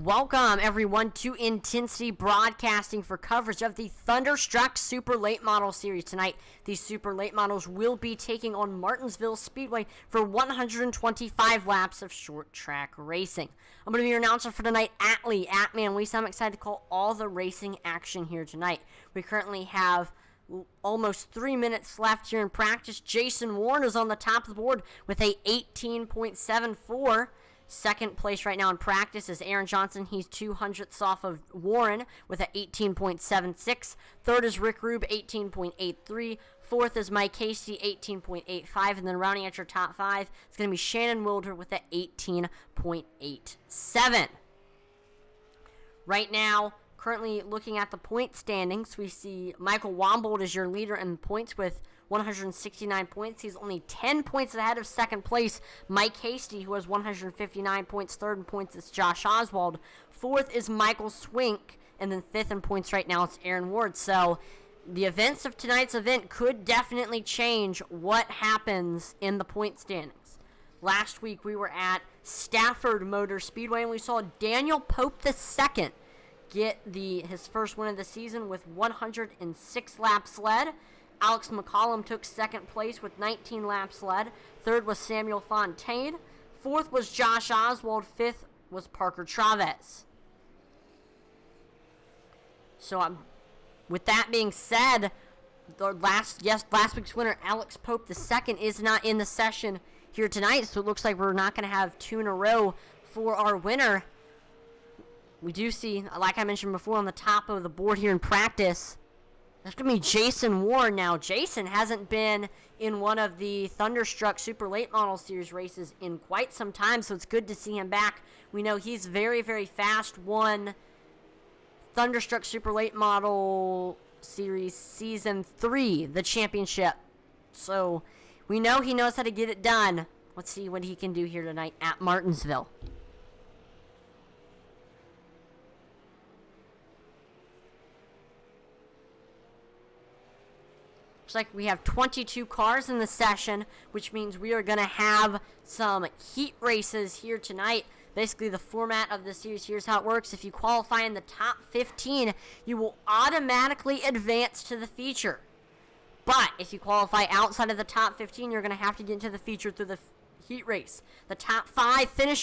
Welcome, everyone, to Intensity Broadcasting for coverage of the Thunderstruck Super Late Model Series. Tonight, these Super Late Models will be taking on Martinsville Speedway for 125 laps of short track racing. I'm going to be your announcer for tonight, Atman Lisa. I'm excited to call all the racing action here tonight. We currently have almost 3 minutes left here in practice. Jason Warren is on the top of the board with a 18.74. Second place right now in practice is Aaron Johnson. He's 200ths off of Warren with an 18.76. Third is Rick Rube, 18.83. Fourth is Mike Casey, 18.85. And then rounding out your top five, it's going to be Shannon Wilder with an 18.87. Right now, currently looking at the point standings, we see Michael Wombold is your leader in points with 169 points. He's only 10 points ahead of second place Mike Hasty, who has 159 points. Third in points is Josh Oswald. Fourth is Michael Swink. And then fifth in points right now it's Aaron Ward. So the events of tonight's event could definitely change what happens in the point standings. Last week we were at Stafford Motor Speedway and we saw Daniel Pope II get his first win of the season with 106 laps led. Alex McCollum took second place with 19 laps led. Third was Samuel Fontaine. Fourth was Josh Oswald. Fifth was Parker Chavez. So with that being said, last week's winner, Alex Pope II, is not in the session here tonight. So it looks like we're not going to have two in a row for our winner. We do see, like I mentioned before, on the top of the board here in practice, that's going to be Jason Warren now. Jason hasn't been in one of the Thunderstruck Super Late Model Series races in quite some time, so it's good to see him back. We know he's very, very fast. Won Thunderstruck Super Late Model Series Season 3, the championship. So we know he knows how to get it done. Let's see what he can do here tonight at Martinsville. Looks like we have 22 cars in the session, which means we are going to have some heat races here tonight. Basically, the format of the series, here's how it works. If you qualify in the top 15, you will automatically advance to the feature. But if you qualify outside of the top 15, you're going to have to get into the feature through the heat race. The top five in the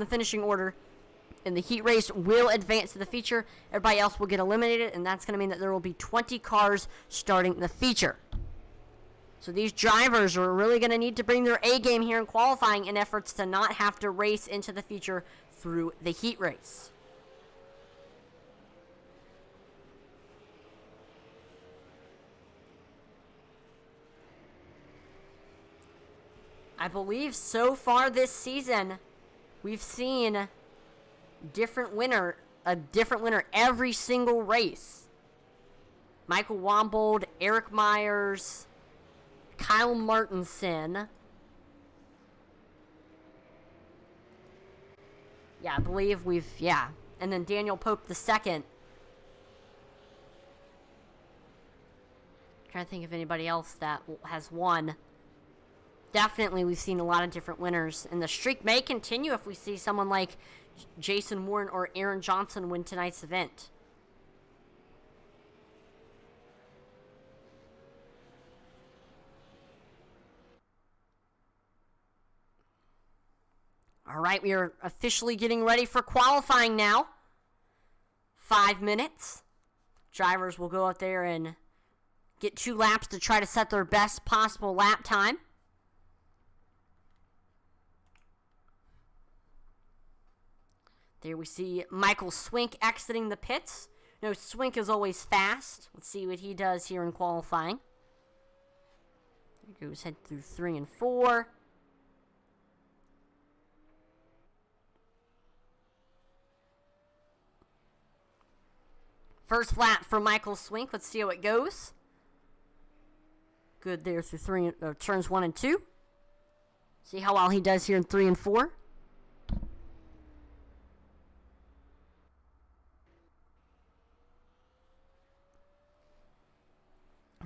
finishing order in the heat race will advance to the feature. Everybody else will get eliminated, and that's going to mean that there will be 20 cars starting the feature. So these drivers are really going to need to bring their A game here in qualifying in efforts to not have to race into the feature through the heat race. I believe so far this season, we've seen a different winner every single race. Michael Wombold, Eric Myers, Kyle Martinson. Yeah, I believe and then Daniel Pope II. Trying to think of anybody else that has won. Definitely, we've seen a lot of different winners, and the streak may continue if we see someone like Jason Warren or Aaron Johnson win tonight's event. All right, we are officially getting ready for qualifying now. 5 minutes. Drivers will go out there and get 2 laps to try to set their best possible lap time. There we see Michael Swink exiting the pits. No, Swink is always fast. Let's see what he does here in qualifying. There goes head through 3 and 4. First lap for Michael Swink. Let's see how it goes. Good there through turns 1 and 2. See how well he does here in 3 and 4.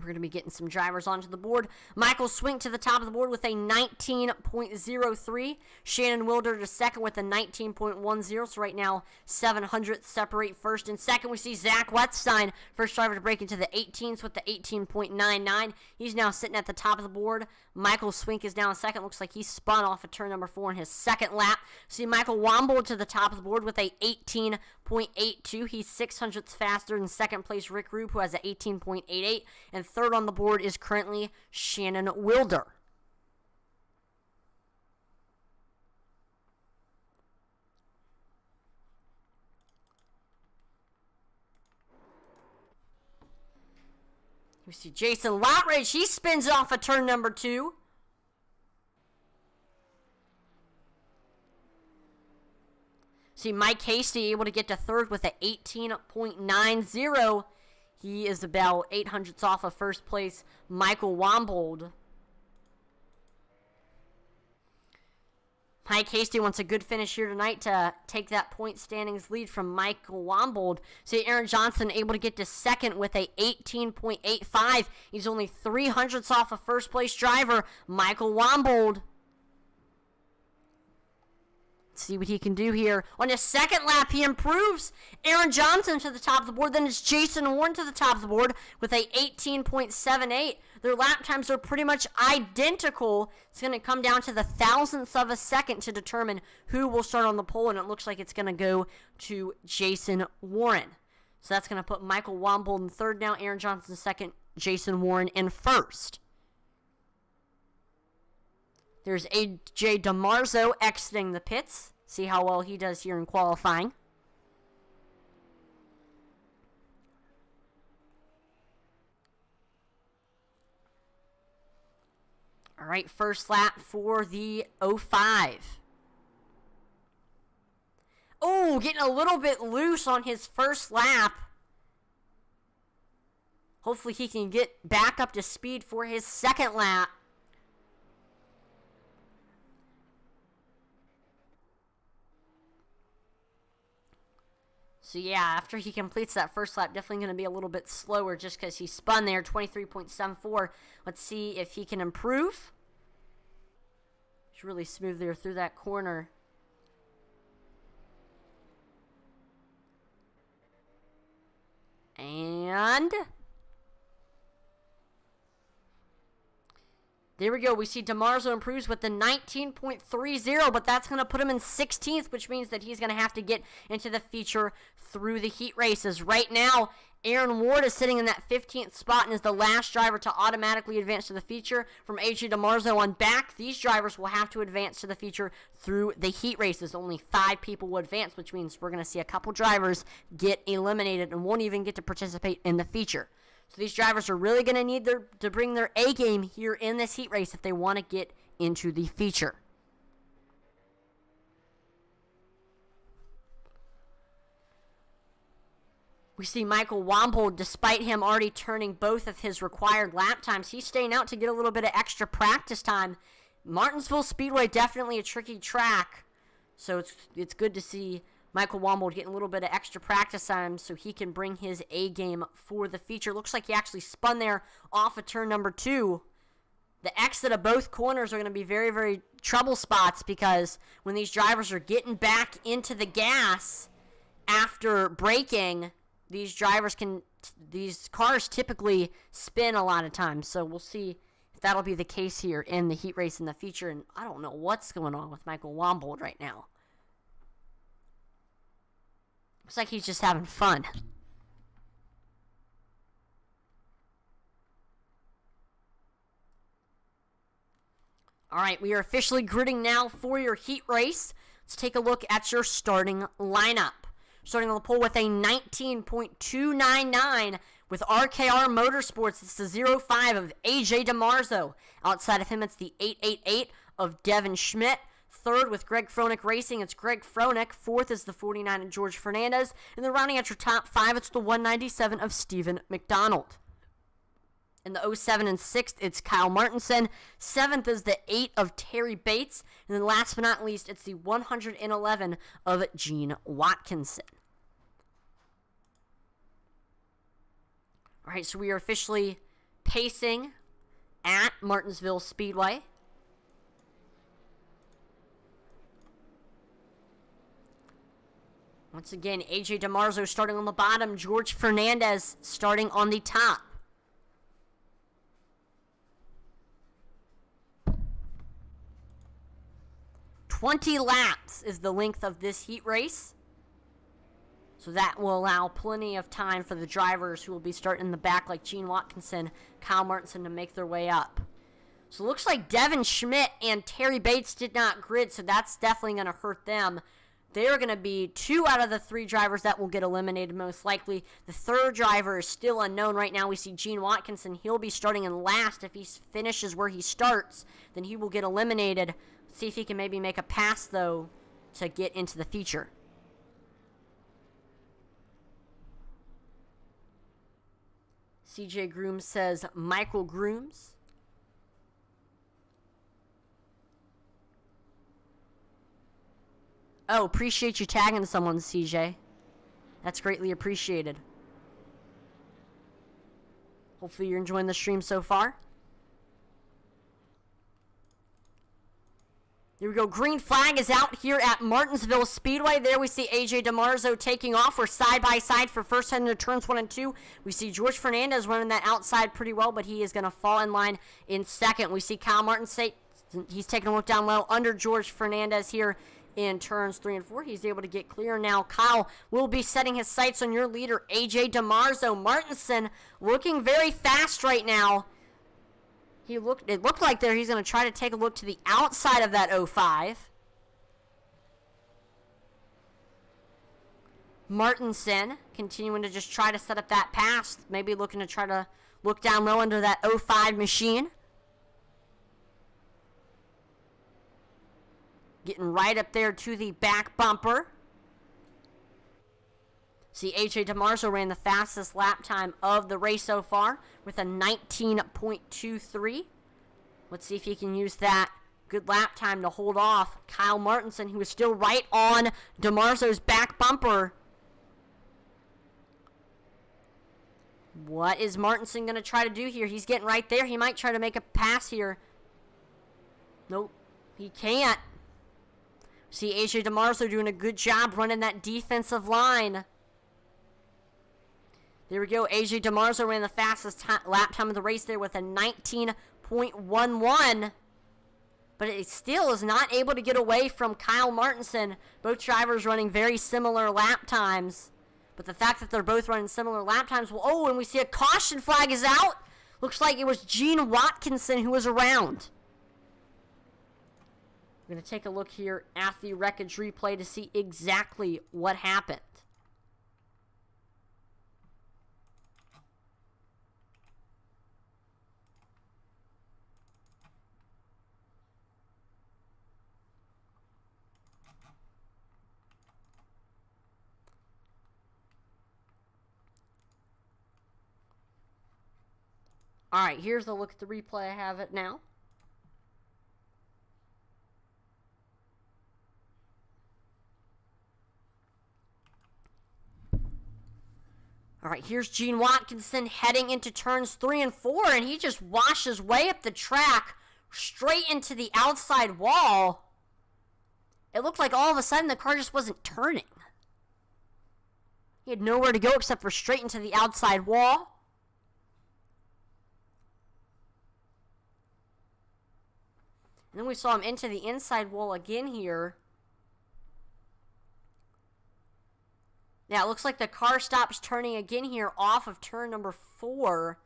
We're going to be getting some drivers onto the board. Michael Swink to the top of the board with a 19.03. Shannon Wilder to second with a 19.10. So right now, 700 separate first and second. We see Zach Wetstein, first driver to break into the 18s with the 18.99. He's now sitting at the top of the board. Michael Swink is down second. Looks like he spun off of turn number 4 in his second lap. See Michael Wombold to the top of the board with a 18.82. He's 600ths faster than second place Rick Rube, who has a 18.88. And third on the board is currently Shannon Wilder. We see Jason Lottridge. He spins off of turn number 2. See Mike Hasty able to get to third with a 18.90. He is about 800ths off of first place Michael Wombold. Mike Hasty wants a good finish here tonight to take that point standings lead from Michael Wombold. See Aaron Johnson able to get to second with a 18.85. He's only 300ths off of first place driver Michael Wombold. Let's see what he can do here. On his second lap, he improves. Aaron Johnson to the top of the board. Then it's Jason Warren to the top of the board with a 18.78. Their lap times are pretty much identical. It's going to come down to the thousandths of a second to determine who will start on the pole, and it looks like it's going to go to Jason Warren. So that's going to put Michael Wombold in third now, Aaron Johnson second, Jason Warren in first. There's A.J. DiMarzo exiting the pits. See how well he does here in qualifying. All right, first lap for the 05. Oh, getting a little bit loose on his first lap. Hopefully he can get back up to speed for his second lap. So yeah, after he completes that first lap, definitely going to be a little bit slower just because he spun there, 23.74. Let's see if he can improve. He's really smooth there through that corner. And there we go. We see DiMarzo improves with the 19.30, but that's going to put him in 16th, which means that he's going to have to get into the feature through the heat races. Right now, Aaron Ward is sitting in that 15th spot and is the last driver to automatically advance to the feature. From A.J. DiMarzo on back, these drivers will have to advance to the feature through the heat races. Only 5 people will advance, which means we're going to see a couple drivers get eliminated and won't even get to participate in the feature. So these drivers are really going to need to bring their A game here in this heat race if they want to get into the feature. We see Michael Wombold, despite him already turning both of his required lap times, he's staying out to get a little bit of extra practice time. Martinsville Speedway, definitely a tricky track, so it's good to see Michael Wombold getting a little bit of extra practice time so he can bring his A game for the feature. Looks like he actually spun there off of turn number 2. The exit of both corners are going to be very, very trouble spots because when these drivers are getting back into the gas after braking, these cars typically spin a lot of times. So we'll see if that'll be the case here in the heat race in the feature. And I don't know what's going on with Michael Wombold right now. Looks like he's just having fun. All right, we are officially gridding now for your heat race. Let's take a look at your starting lineup. Starting on the pole with a 19.299 with RKR Motorsports. It's the 05 of A.J. DiMarzo. Outside of him, it's the 888 of Devin Schmidt. Third with Greg Froelich Racing, it's Greg Froelich. Fourth is the 49 of George Fernandez. And then rounding out your top 5, it's the 197 of Stephen McDonald. In the 07 and 6th, it's Kyle Martinson. 7th is the 8 of Terry Bates. And then last but not least, it's the 111 of Gene Watkinson. All right, so we are officially pacing at Martinsville Speedway. Once again, AJ DeMarzo starting on the bottom, George Fernandez starting on the top. "20 laps is the length of this heat race. So that will allow plenty of time for the drivers who will be starting in the back like Gene Watkinson, Kyle Martinson to make their way up. So it looks like Devin Schmidt and Terry Bates did not grid, so that's definitely going to hurt them. They're going to be 2 out of the 3 drivers that will get eliminated most likely. The third driver is still unknown right now. We see Gene Watkinson. He'll be starting in last. If he finishes where he starts, then he will get eliminated. See if he can maybe make a pass, though, to get into the feature. CJ Grooms says Michael Grooms. Oh, appreciate you tagging someone, CJ. That's greatly appreciated. Hopefully you're enjoying the stream so far. There we go. Green flag is out here at Martinsville Speedway. There we see AJ DeMarzo taking off. We're side by side for first heading to turns 1 and 2. We see George Fernandez running that outside pretty well, but he is going to fall in line in second. We see Kyle Martin say he's taking a look down low under George Fernandez here in turns 3 and 4. He's able to get clear now. Kyle will be setting his sights on your leader, AJ DeMarzo. Martinson looking very fast right now. It looked like he's going to try to take a look to the outside of that 05. Martinson continuing to just try to set up that pass. Maybe looking to try to look down low under that 05 machine. Getting right up there to the back bumper. See, AJ DeMarzo ran the fastest lap time of the race so far with a 19.23. Let's see if he can use that good lap time to hold off Kyle Martinson, who is still right on DeMarzo's back bumper. What is Martinson going to try to do here? He's getting right there. He might try to make a pass here. Nope, he can't. See, AJ DeMarzo doing a good job running that defensive line. There we go. AJ DeMarzo ran the fastest lap time of the race there with a 19.11. But it still is not able to get away from Kyle Martinson. Both drivers running very similar lap times. But the fact that they're both running similar lap times. Well, oh, and we see a caution flag is out. Looks like it was Gene Watkinson who was around. We're going to take a look here at the wreckage replay to see exactly what happened. All right, here's a look at the replay. I have it now. All right, here's Gene Watkinson heading into turns 3 and 4, and he just washes way up the track, straight into the outside wall. It looked like all of a sudden the car just wasn't turning. He had nowhere to go except for straight into the outside wall. And then we saw him into the inside wall again here. Yeah, it looks like the car stops turning again here off of turn number 4.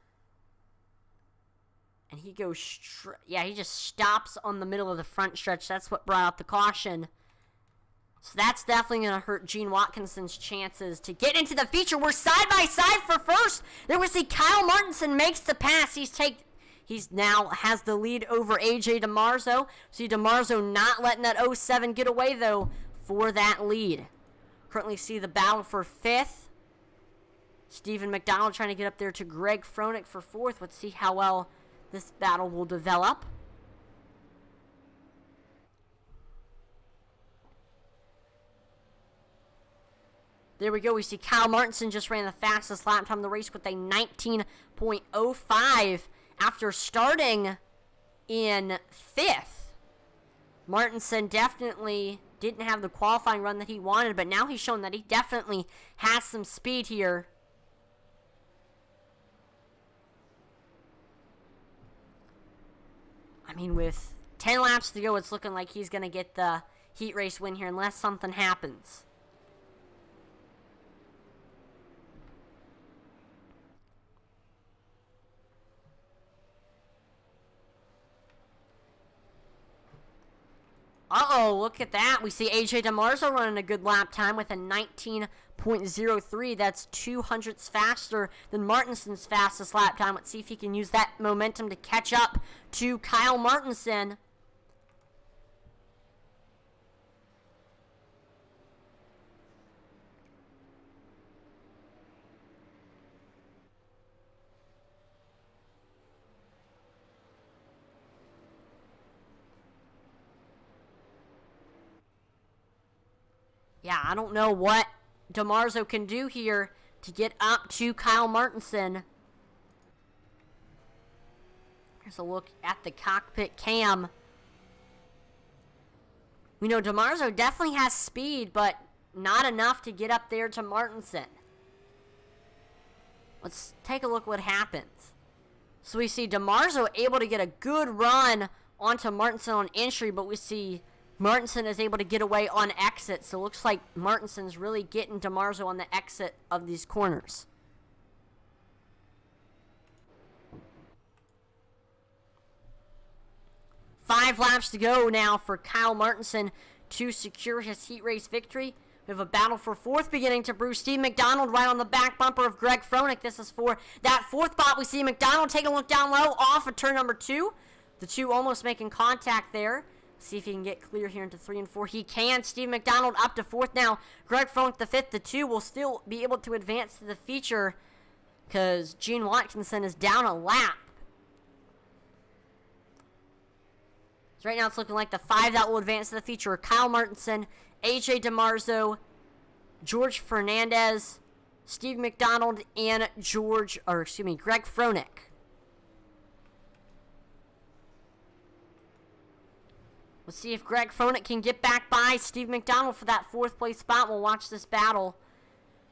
And he goes straight. Yeah, he just stops on the middle of the front stretch. That's what brought out the caution. So that's definitely going to hurt Gene Watkinson's chances to get into the feature. We're side by side for first. There we see Kyle Martinson makes the pass. He's now has the lead over AJ DeMarzo. See DeMarzo not letting that 07 get away, though, for that lead. Currently see the battle for 5th. Stephen McDonald trying to get up there to Greg Froelich for 4th. Let's see how well this battle will develop. There we go. We see Kyle Martinson just ran the fastest lap time of the race with a 19.05. after starting in 5th. Martinsville definitely didn't have the qualifying run that he wanted, but now he's shown that he definitely has some speed here. I mean, with 10 laps to go, it's looking like he's going to get the heat race win here unless something happens. Uh-oh, look at that. We see AJ DeMarzo running a good lap time with a 19.03. That's 200ths faster than Martinson's fastest lap time. Let's see if he can use that momentum to catch up to Kyle Martinson. Yeah, I don't know what DeMarzo can do here to get up to Kyle Martinson. Here's a look at the cockpit cam. We know DeMarzo definitely has speed, but not enough to get up there to Martinson. Let's take a look what happens. So we see DeMarzo able to get a good run onto Martinson on entry, but we see Martinson is able to get away on exit, so it looks like Martinson's really getting DeMarzo on the exit of these corners. Five laps to go now for Kyle Martinson to secure his heat race victory. We have a battle for 4th beginning to brew. Steve McDonald right on the back bumper of Greg Froelich. This is for that 4th spot. We see McDonald taking a look down low off of turn number 2. The two almost making contact there. See if he can get clear here into 3 and 4. He can. Steve McDonald up to 4th now. Greg Froelich the 5th. The 2 will still be able to advance to the feature because Gene Watkinson is down a lap. So right now it's looking like the 5 that will advance to the feature are Kyle Martinson, AJ DeMarzo, George Fernandez, Steve McDonald, and Greg Froelich. Let's see if Greg Froelich can get back by Steve McDonald for that 4th place spot. We'll watch this battle.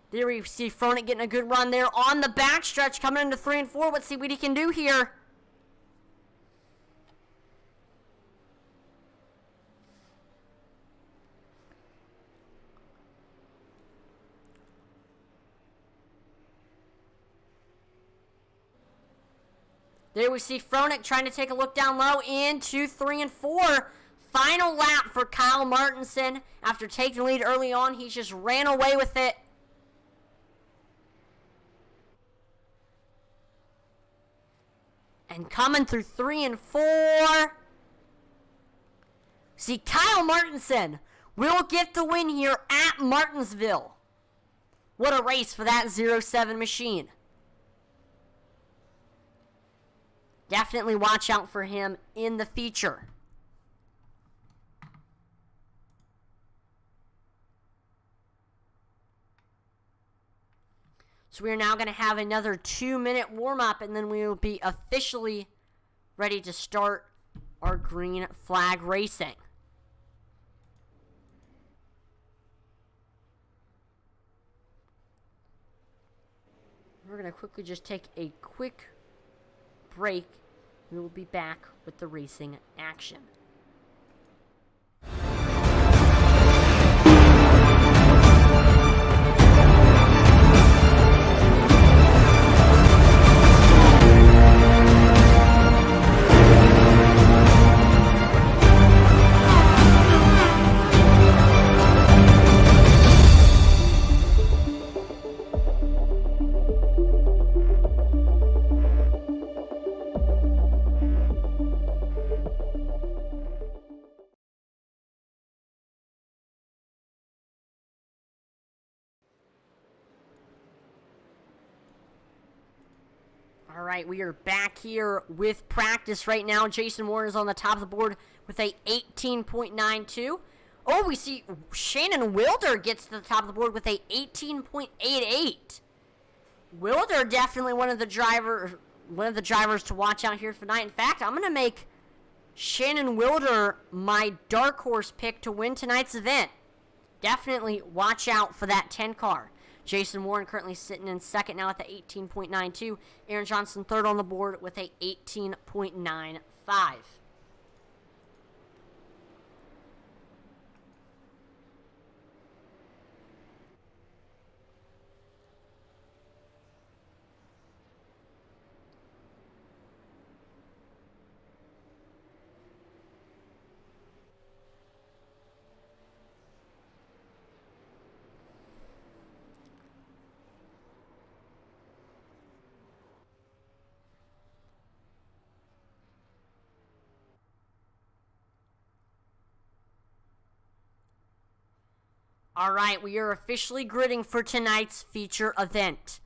There we see Froelich getting a good run there on the backstretch, coming into 3 and 4. Let's see what he can do here. There we see Froelich trying to take a look down low into 3 and 4. Final lap for Kyle Martinson. After taking the lead early on, he just ran away with it. And coming through 3 and 4. See, Kyle Martinson will get the win here at Martinsville. What a race for that 07 machine. Definitely watch out for him in the feature. So we are now going to have another 2-minute warm-up, and then we will be officially ready to start our green flag racing. We're going to quickly just take a quick break. We will be back with the racing action. All right, we are back here with practice right now. Jason Warner's on the top of the board with a 18.92. Oh, we see Shannon Wilder gets to the top of the board with a 18.88. Wilder definitely one of the one of the drivers to watch out here tonight. In fact, I'm going to make Shannon Wilder my dark horse pick to win tonight's event. Definitely watch out for that 10 car. Jason Warren currently sitting in second now at the 18.92. Aaron Johnson third on the board with a 18.95. All right, we are officially gridding for tonight's feature event.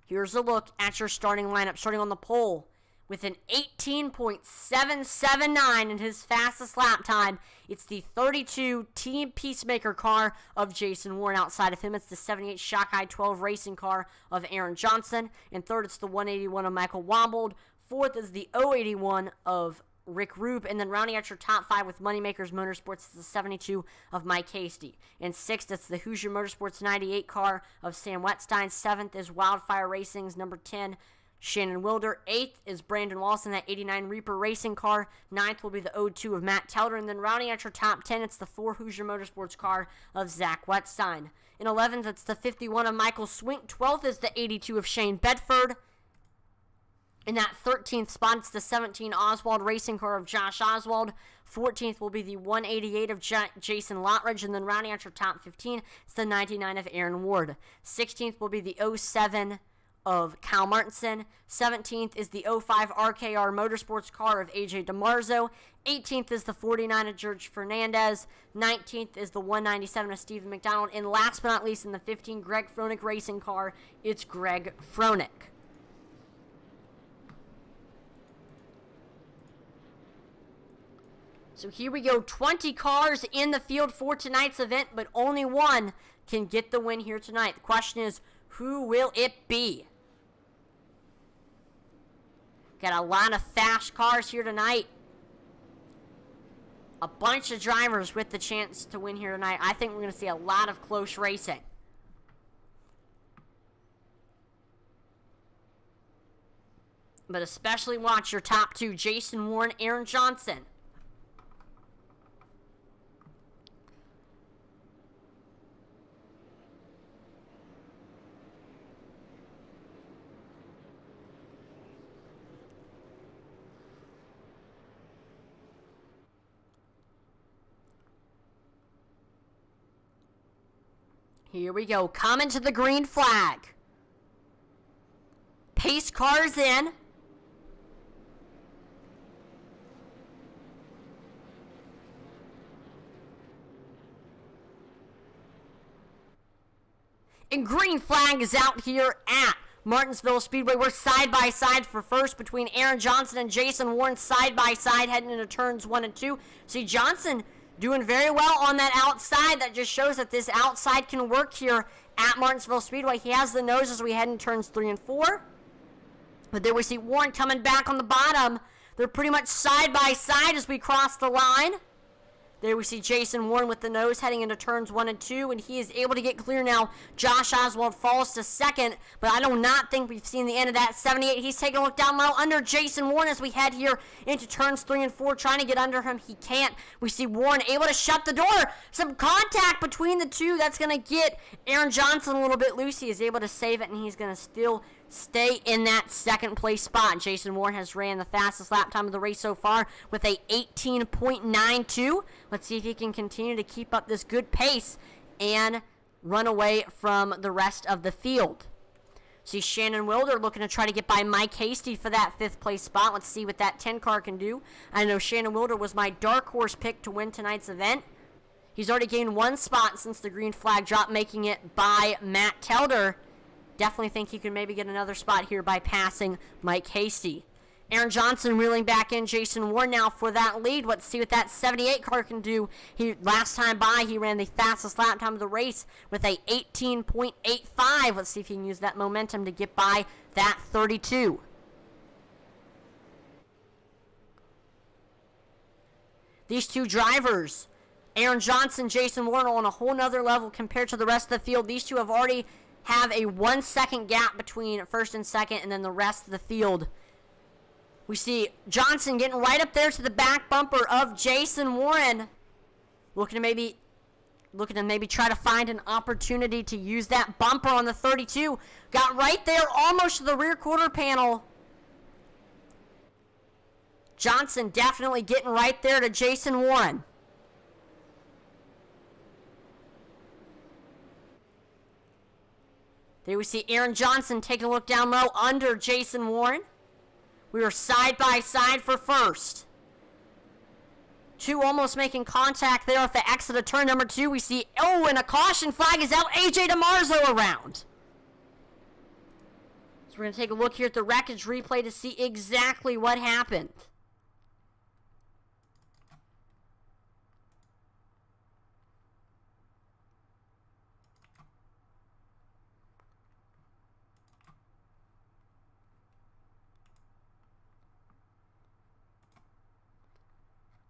Here's a look at your starting lineup, starting on the pole with an 18.779 in his fastest lap time. It's the 32 Team Peacemaker car of Jason Warren. Outside of him, it's the 78 Shockeye 12 racing car of Aaron Johnson. And third, it's the 181 of Michael Wombold. Fourth is the 081 of Rick Rube, and then rounding out your top five with Moneymakers Motorsports is the 72 of Mike Hasty. And sixth, it's the Hoosier Motorsports 98 car of Sam Wetstein. Seventh is Wildfire Racing's number 10, Shannon Wilder. Eighth is Brandon Wallace in that 89 Reaper Racing car. Ninth will be the 02 of Matt Telder. And then rounding out your top 10, it's the 4 Hoosier Motorsports car of Zach Wetstein. In 11th, it's the 51 of Michael Swink. 12th is the 82 of Shane Bedford. In that 13th spot, it's the 17 Oswald Racing car of Josh Oswald. 14th will be the 188 of Jason Lottridge. And then rounding out your top 15, it's the 99 of Aaron Ward. 16th will be the 07 of Kyle Martinson. 17th is the 05 RKR Motorsports car of AJ DeMarzo. 18th is the 49 of George Fernandez. 19th is the 197 of Stephen McDonald. And last but not least, in the 15 Greg Froelich Racing car, it's Greg Froelich. So here we go, 20 cars in the field for tonight's event, but only one can get the win here tonight. The question is, who will it be? Got a lot of fast cars here tonight. A bunch of drivers with the chance to win here tonight. I think we're going to see a lot of close racing. But especially watch your top two, Jason Warren, Aaron Johnson. Here we go. Coming to the green flag. Pace cars in. And green flag is out here at Martinsville Speedway. We're side by side for first between Aaron Johnson and Jason Warren, side by side heading into turns 1 and 2. See, Johnson doing very well on that outside. That just shows that this outside can work here at Martinsville Speedway. He has the nose as we head in turns 3 and 4. But there we see Warren coming back on the bottom. They're pretty much side by side as we cross the line. There we see Jason Warren with the nose heading into turns 1 and 2, and he is able to get clear now. Josh Oswald falls to second, but I do not think we've seen the end of that. 78, he's taking a look down low under Jason Warren as we head here into turns 3 and 4, trying to get under him. He can't. We see Warren able to shut the door. Some contact between the two. That's going to get Aaron Johnson a little bit loose. He is able to save it, and he's going to still stay in that second place spot. Jason Warren has ran the fastest lap time of the race so far with a 18.92. Let's see if he can continue to keep up this good pace and run away from the rest of the field. See Shannon Wilder looking to try to get by Mike Hasty for that 5th place spot. Let's see what that 10 car can do. I know Shannon Wilder was my dark horse pick to win tonight's event. He's already gained 1 spot since the green flag drop, making it by Matt Telder. Definitely think he could maybe get another spot here by passing Mike Hasty. Aaron Johnson reeling back in Jason Warren now for that lead. Let's see what that 78 car can do. Last time by, he ran the fastest lap time of the race with a 18.85. Let's see if he can use that momentum to get by that 32. These two drivers, Aaron Johnson, Jason Warren, are on a whole nother level compared to the rest of the field. These two have already have a 1 second gap between first and second, and then the rest of the field. We see Johnson getting right up there to the back bumper of Jason Warren. Looking to maybe try to find an opportunity to use that bumper on the 32. Got right there almost to the rear quarter panel. Johnson definitely getting right there to Jason Warren. There we see Aaron Johnson taking a look down low under Jason Warren. We were side by side for first. Two almost making contact there at the exit of turn number 2. We see, and a caution flag is out. AJ DiMarzo around. So we're going to take a look here at the wreckage replay to see exactly what happened.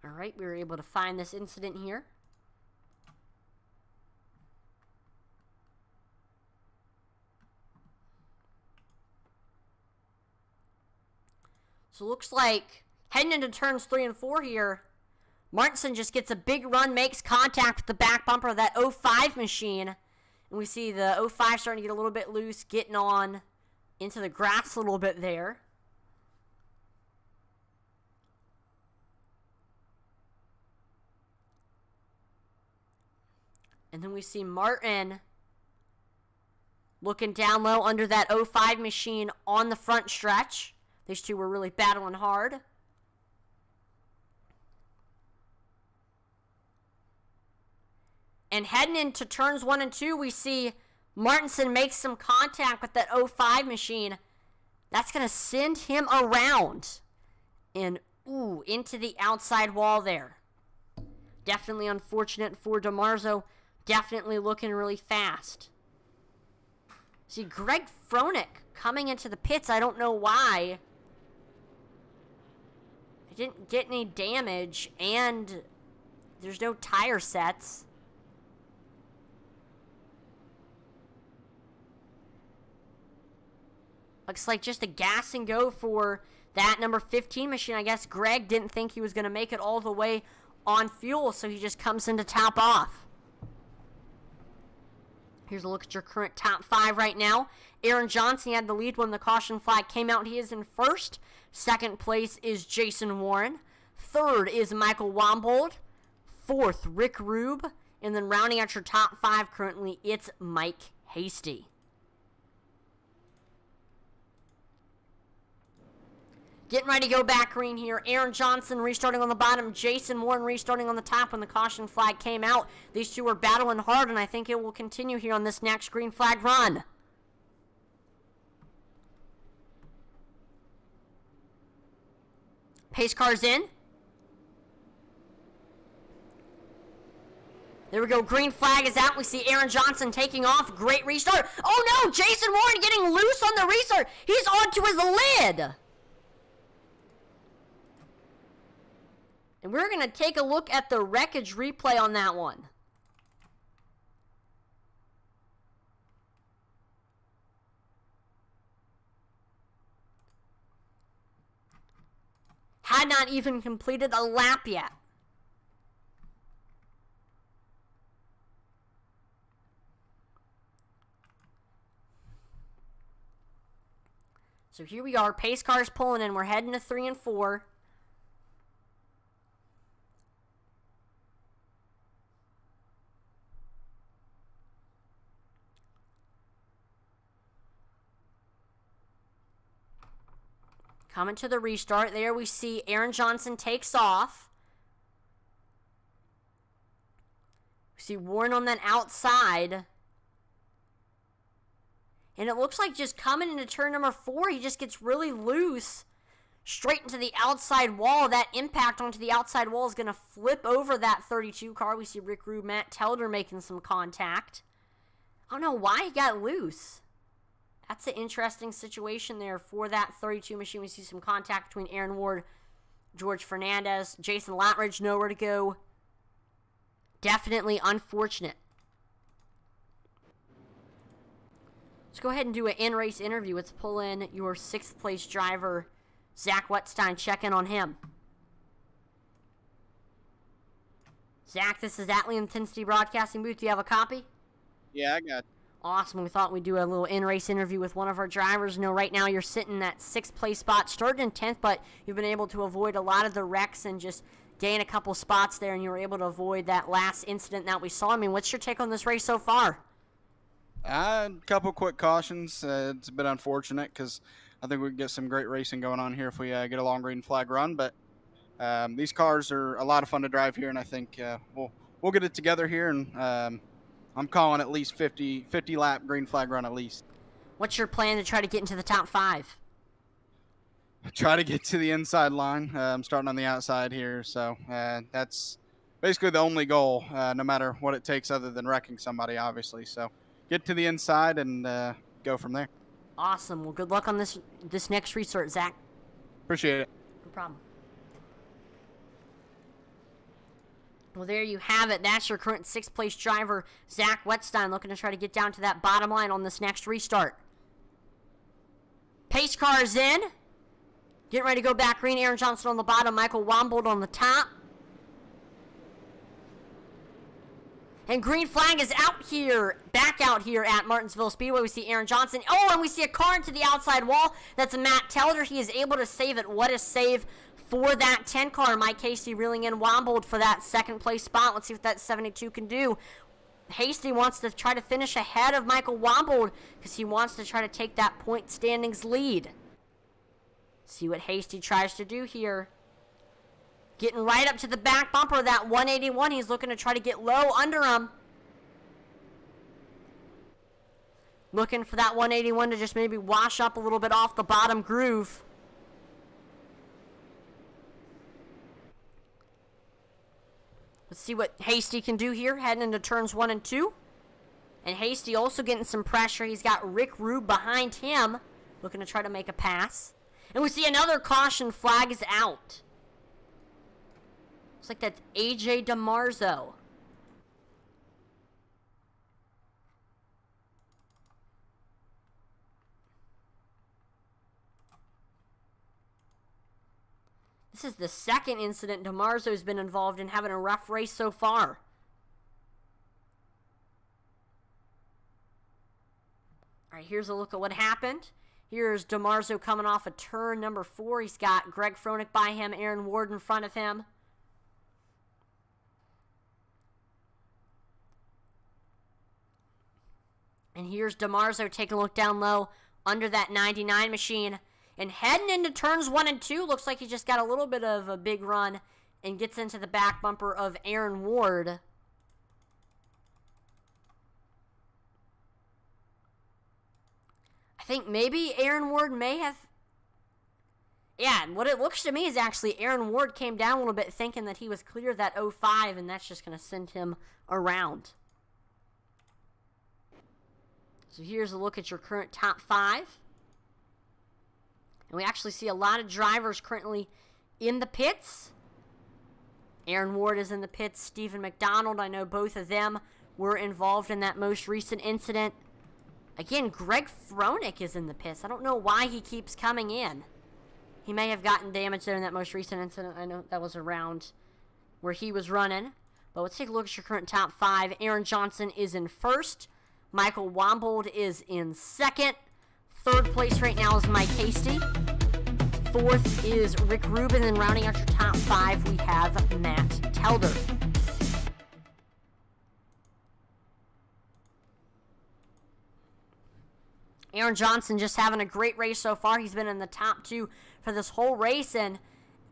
All right, we were able to find this incident here. So looks like heading into turns 3 and 4 here, Martinsville just gets a big run, makes contact with the back bumper of that 05 machine. And we see the 05 starting to get a little bit loose, getting on into the grass a little bit there. And then we see Martin looking down low under that 05 machine on the front stretch. These two were really battling hard. And heading into turns 1 and 2, we see Martinsville make some contact with that 05 machine. That's going to send him around and, into the outside wall there. Definitely unfortunate for DiMarzo. Definitely looking really fast. See, Greg Froelich coming into the pits. I don't know why. I didn't get any damage, and there's no tire sets. Looks like just a gas and go for that number 15 machine. I guess Greg didn't think he was going to make it all the way on fuel, so he just comes in to top off. Here's a look at your current top 5 right now. Aaron Johnson had the lead when the caution flag came out. He is in first. Second place is Jason Warren. Third is Michael Wombold. Fourth, Rick Rube. And then rounding out your top 5 currently, it's Mike Hasty. Getting ready to go back green here. Aaron Johnson restarting on the bottom. Jason Warren restarting on the top when the caution flag came out. These two are battling hard, and I think it will continue here on this next green flag run. Pace car's in. There we go. Green flag is out. We see Aaron Johnson taking off. Great restart. Oh no! Jason Warren getting loose on the restart. He's onto his lid. And we're going to take a look at the wreckage replay on that one. Had not even completed a lap yet. So here we are. Pace car's pulling in. We're heading to 3 and 4. Coming to the restart. There we see Aaron Johnson takes off. We see Warren on that outside. And it looks like just coming into turn number 4, he just gets really loose. Straight into the outside wall. That impact onto the outside wall is going to flip over that 32 car. We see Rick Rube, Matt Telder making some contact. I don't know why he got loose. That's an interesting situation there for that 32 machine. We see some contact between Aaron Ward George Fernandez. Jason Latridge, nowhere to go. Definitely unfortunate. Let's go ahead and do an in-race interview. Let's pull in your 6th place driver, Zach Wetstein. Check in on him. Zach, this is Atlee Intensity Broadcasting Booth. Do you have a copy? Yeah, I got it. Awesome. We thought we'd do a little in-race interview with one of our drivers. You know, right now you're sitting in that 6th place spot. Started in 10th, but you've been able to avoid a lot of the wrecks and just gain a couple spots there, and you were able to avoid that last incident that we saw. I mean, what's your take on this race so far? A couple quick cautions. It's a bit unfortunate because I think we could get some great racing going on here if we get a long green flag run. But these cars are a lot of fun to drive here, and I think we'll get it together here. And I'm calling at least 50 lap green flag run at least. What's your plan to try to get into the top 5? Try to get to the inside line. I'm starting on the outside here, so that's basically the only goal, no matter what it takes other than wrecking somebody, obviously. So get to the inside and go from there. Awesome. Well, good luck on this next restart, Zach. Appreciate it. No problem. Well, there you have it. That's your current 6th place driver, Zach Wetstein, looking to try to get down to that bottom line on this next restart. Pace car is in. Getting ready to go back green. Aaron Johnson on the bottom. Michael Wambold on the top. And green flag is out here, back out here at Martinsville Speedway. We see Aaron Johnson. Oh, and we see a car into the outside wall. That's Matt Telder. He is able to save it. What a save for that 10 car. Mike Hasty reeling in Wambold for that 2nd place spot. Let's see what that 72 can do. Hasty wants to try to finish ahead of Michael Wambold because he wants to try to take that point standings lead. See what Hasty tries to do here. Getting right up to the back bumper of that 181. He's looking to try to get low under him. Looking for that 181 to just maybe wash up a little bit off the bottom groove. Let's see what Hasty can do here, heading into turns 1 and 2. And Hasty also getting some pressure. He's got Rick Rube behind him, looking to try to make a pass. And we see another caution flag is out. Looks like that's AJ DeMarzo. This is the 2nd incident DeMarzo's been involved in, having a rough race so far. All right, here's a look at what happened. Here's DeMarzo coming off of turn number 4. He's got Greg Froelich by him, Aaron Ward in front of him. And here's DeMarzo taking a look down low under that 99 machine. And heading into turns 1 and 2, looks like he just got a little bit of a big run and gets into the back bumper of Aaron Ward. I think maybe Aaron Ward may have... Yeah, what it looks to me is actually Aaron Ward came down a little bit thinking that he was clear of that 05, and that's just going to send him around. So here's a look at your current top 5. And we actually see a lot of drivers currently in the pits. Aaron Ward is in the pits. Stephen McDonald, I know both of them were involved in that most recent incident. Again, Greg Froelich is in the pits. I don't know why he keeps coming in. He may have gotten damage there in that most recent incident. I know that was around where he was running. But let's take a look at your current top 5. Aaron Johnson is in 1st. Michael Wambold is in 2nd. 3rd place right now is Mike Hasty. 4th is Rick Rubin. And rounding out your top 5, we have Matt Telder. Aaron Johnson just having a great race so far. He's been in the top 2 for this whole race. And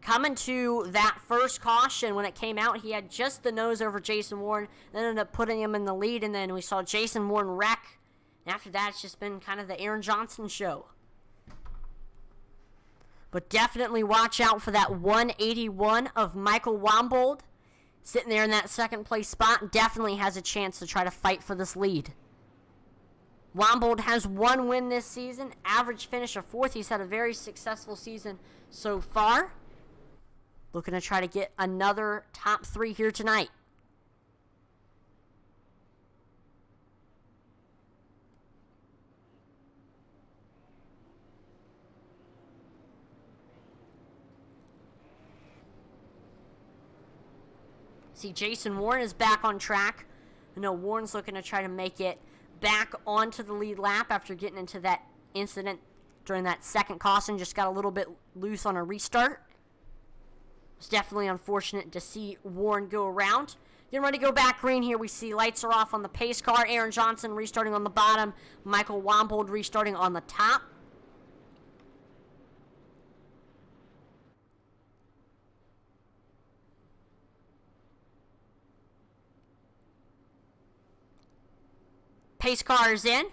coming to that first caution, when it came out, he had just the nose over Jason Warren. Then ended up putting him in the lead. And then we saw Jason Warren wreck. And after that, it's just been kind of the Aaron Johnson show. But definitely watch out for that 181 of Michael Wambold. Sitting there in that 2nd place spot. Definitely has a chance to try to fight for this lead. Wambold has 1 win this season. Average finish of 4th. He's had a very successful season so far. Looking to try to get another top 3 here tonight. See, Jason Warren is back on track. I know Warren's looking to try to make it back onto the lead lap after getting into that incident during that second caution. Just got a little bit loose on a restart. It's definitely unfortunate to see Warren go around. Getting ready to go back green here. We see lights are off on the pace car. Aaron Johnson restarting on the bottom. Michael Wambold restarting on the top. Pace car is in.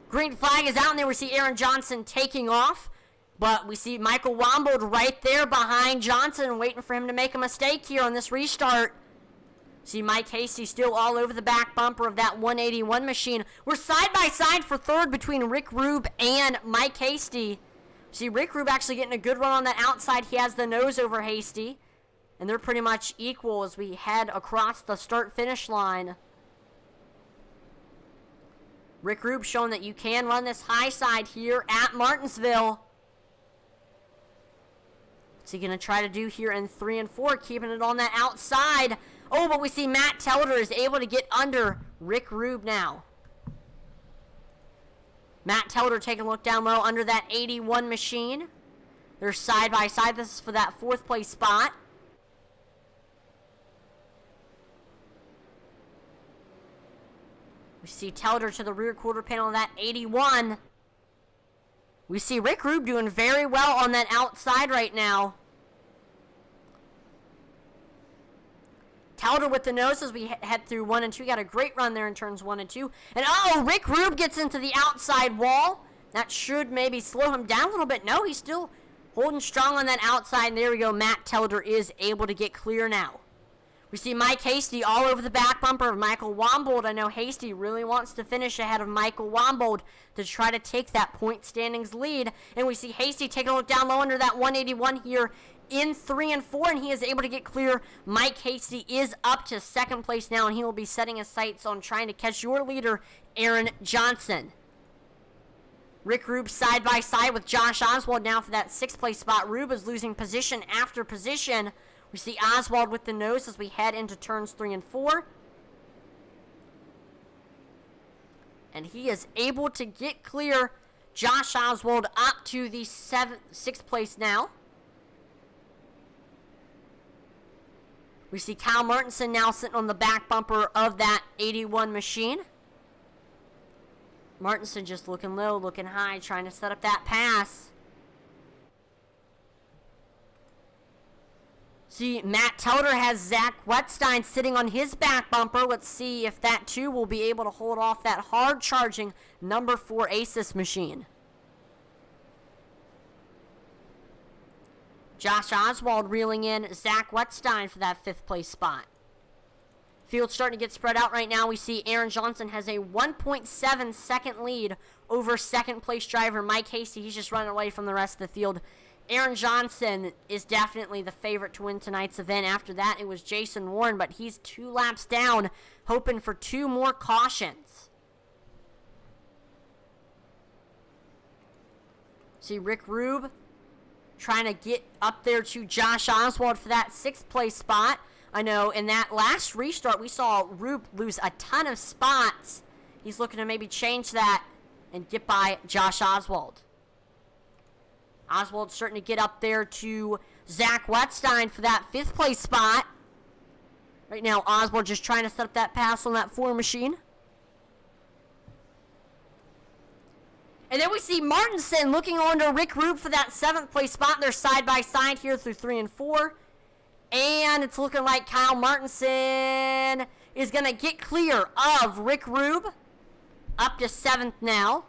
Green flag is out, and there we see Aaron Johnson taking off. But we see Michael Wambold right there behind Johnson, waiting for him to make a mistake here on this restart. See Mike Hasty still all over the back bumper of that 181 machine. We're side by side for third between Rick Rube and Mike Hasty. See Rick Rube actually getting a good run on that outside. He has the nose over Hasty. And they're pretty much equal as we head across the start-finish line. Rick Rube showing that you can run this high side here at Martinsville. What's he going to try to do here in 3 and 4, keeping it on that outside. Oh, but we see Matt Telder is able to get under Rick Rube now. Matt Telder taking a look down low under that 81 machine. They're side by side. This is for that 4th place spot. We see Telder to the rear quarter panel of that 81. We see Rick Rube doing very well on that outside right now. Telder with the nose as we head through 1 and 2. Got a great run there in turns 1 and 2. And oh, Rick Rube gets into the outside wall. That should maybe slow him down a little bit. No, he's still holding strong on that outside. And there we go. Matt Telder is able to get clear now. We see Mike Hasty all over the back bumper of Michael Wambold. I know Hasty really wants to finish ahead of Michael Wambold to try to take that point standings lead. And we see Hasty taking a look down low under that 181 here in 3 and 4, and he is able to get clear. Mike Hasty is up to 2nd place now, and he will be setting his sights on trying to catch your leader, Aaron Johnson. Rick Rube side by side with Josh Oswald now for that 6th place spot. Rube is losing position after position. We see Oswald with the nose as we head into turns 3 and 4. And he is able to get clear. Josh Oswald up to the 6th place now. We see Kyle Martinson now sitting on the back bumper of that 81 machine. Martinson just looking low, looking high, trying to set up that pass. See, Matt Telder has Zach Wetstein sitting on his back bumper. Let's see if that too will be able to hold off that hard-charging number 4 Asus machine. Josh Oswald reeling in Zach Wetstein for that 5th place spot. Field's starting to get spread out right now. We see Aaron Johnson has a 1.7 second lead over 2nd place driver Mike Hasty. He's just running away from the rest of the field. Aaron Johnson is definitely the favorite to win tonight's event. After that, it was Jason Warren, but he's 2 laps down, hoping for 2 more cautions. See Rick Rube trying to get up there to Josh Oswald for that 6th place spot. I know in that last restart, we saw Rube lose a ton of spots. He's looking to maybe change that and get by Josh Oswald. Oswald starting to get up there to Zach Wetstein for that 5th place spot. Right now, Oswald just trying to set up that pass on that 4 machine. And then we see Martinson looking on to Rick Rube for that 7th place spot. They're side by side here through 3 and 4. And it's looking like Kyle Martinson is going to get clear of Rick Rube. Up to 7th now.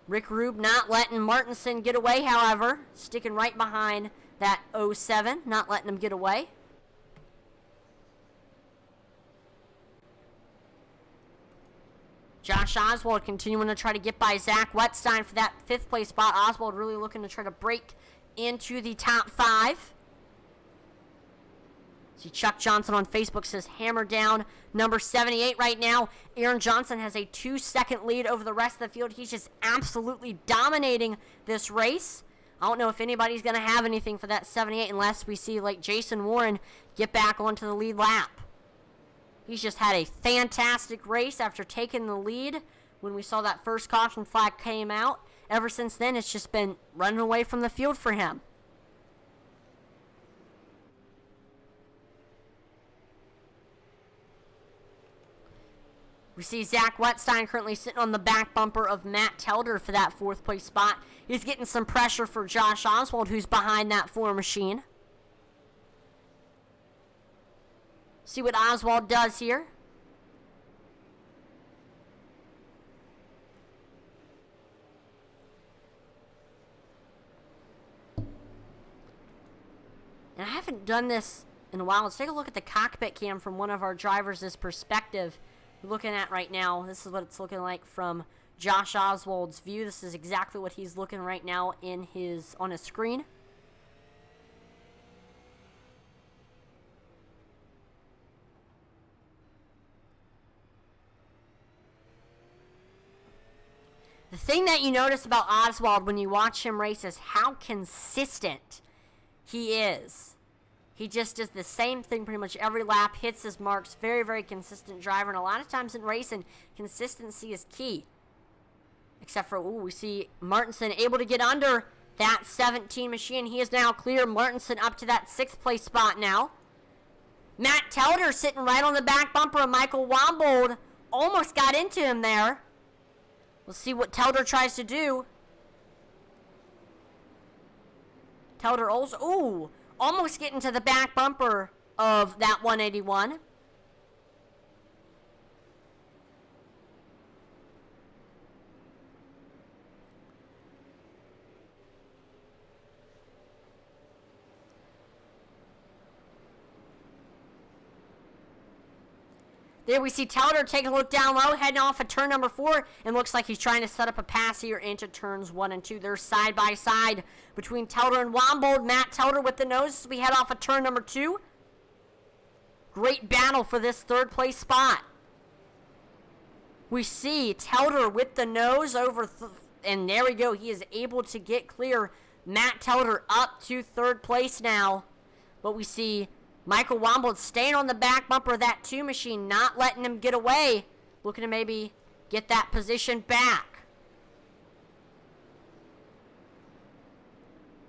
Rick Rube not letting Martinson get away, however. Sticking right behind that 07. Not letting him get away. Josh Oswald continuing to try to get by Zach Wetstein for that 5th place spot. Oswald really looking to try to break into the top 5. See, Chuck Johnson on Facebook says hammer down number 78 right now. Aaron Johnson has a 2-second lead over the rest of the field. He's just absolutely dominating this race. I don't know if anybody's going to have anything for that 78 unless we see like Jason Warren get back onto the lead lap. He's just had a fantastic race after taking the lead when we saw that first caution flag came out. Ever since then, it's just been running away from the field for him. We see Zach Wetstein currently sitting on the back bumper of Matt Telder for that 4th place spot. He's getting some pressure for Josh Oswald, who's behind that 4 machine. See what Oswald does here. And I haven't done this in a while. Let's take a look at the cockpit cam from one of our drivers' perspective. We're looking at right now. This is what it's looking like from Josh Oswald's view. This is exactly what he's looking right now on his screen. The thing that you notice about Oswald when you watch him race is how consistent he is. He just does the same thing pretty much every lap, hits his marks, very, very consistent driver. And a lot of times in racing, consistency is key. Except for, we see Martinson able to get under that 17 machine. He is now clear. Martinson up to that 6th place spot now. Matt Telder sitting right on the back bumper of Michael Wombold. Almost got into him there. We'll see what Telder tries to do. Telder also, almost getting to the back bumper of that 181. There we see Telder taking a look down low, heading off of turn number 4, and looks like he's trying to set up a pass here into turns 1 and 2. They're side by side between Telder and Wombold. Matt Telder with the nose as we head off of turn number 2. Great battle for this 3rd place spot. We see Telder with the nose over, and there we go. He is able to get clear. Matt Telder up to 3rd place now. But we see Michael Wombold staying on the back bumper of that 2 machine, not letting him get away. Looking to maybe get that position back.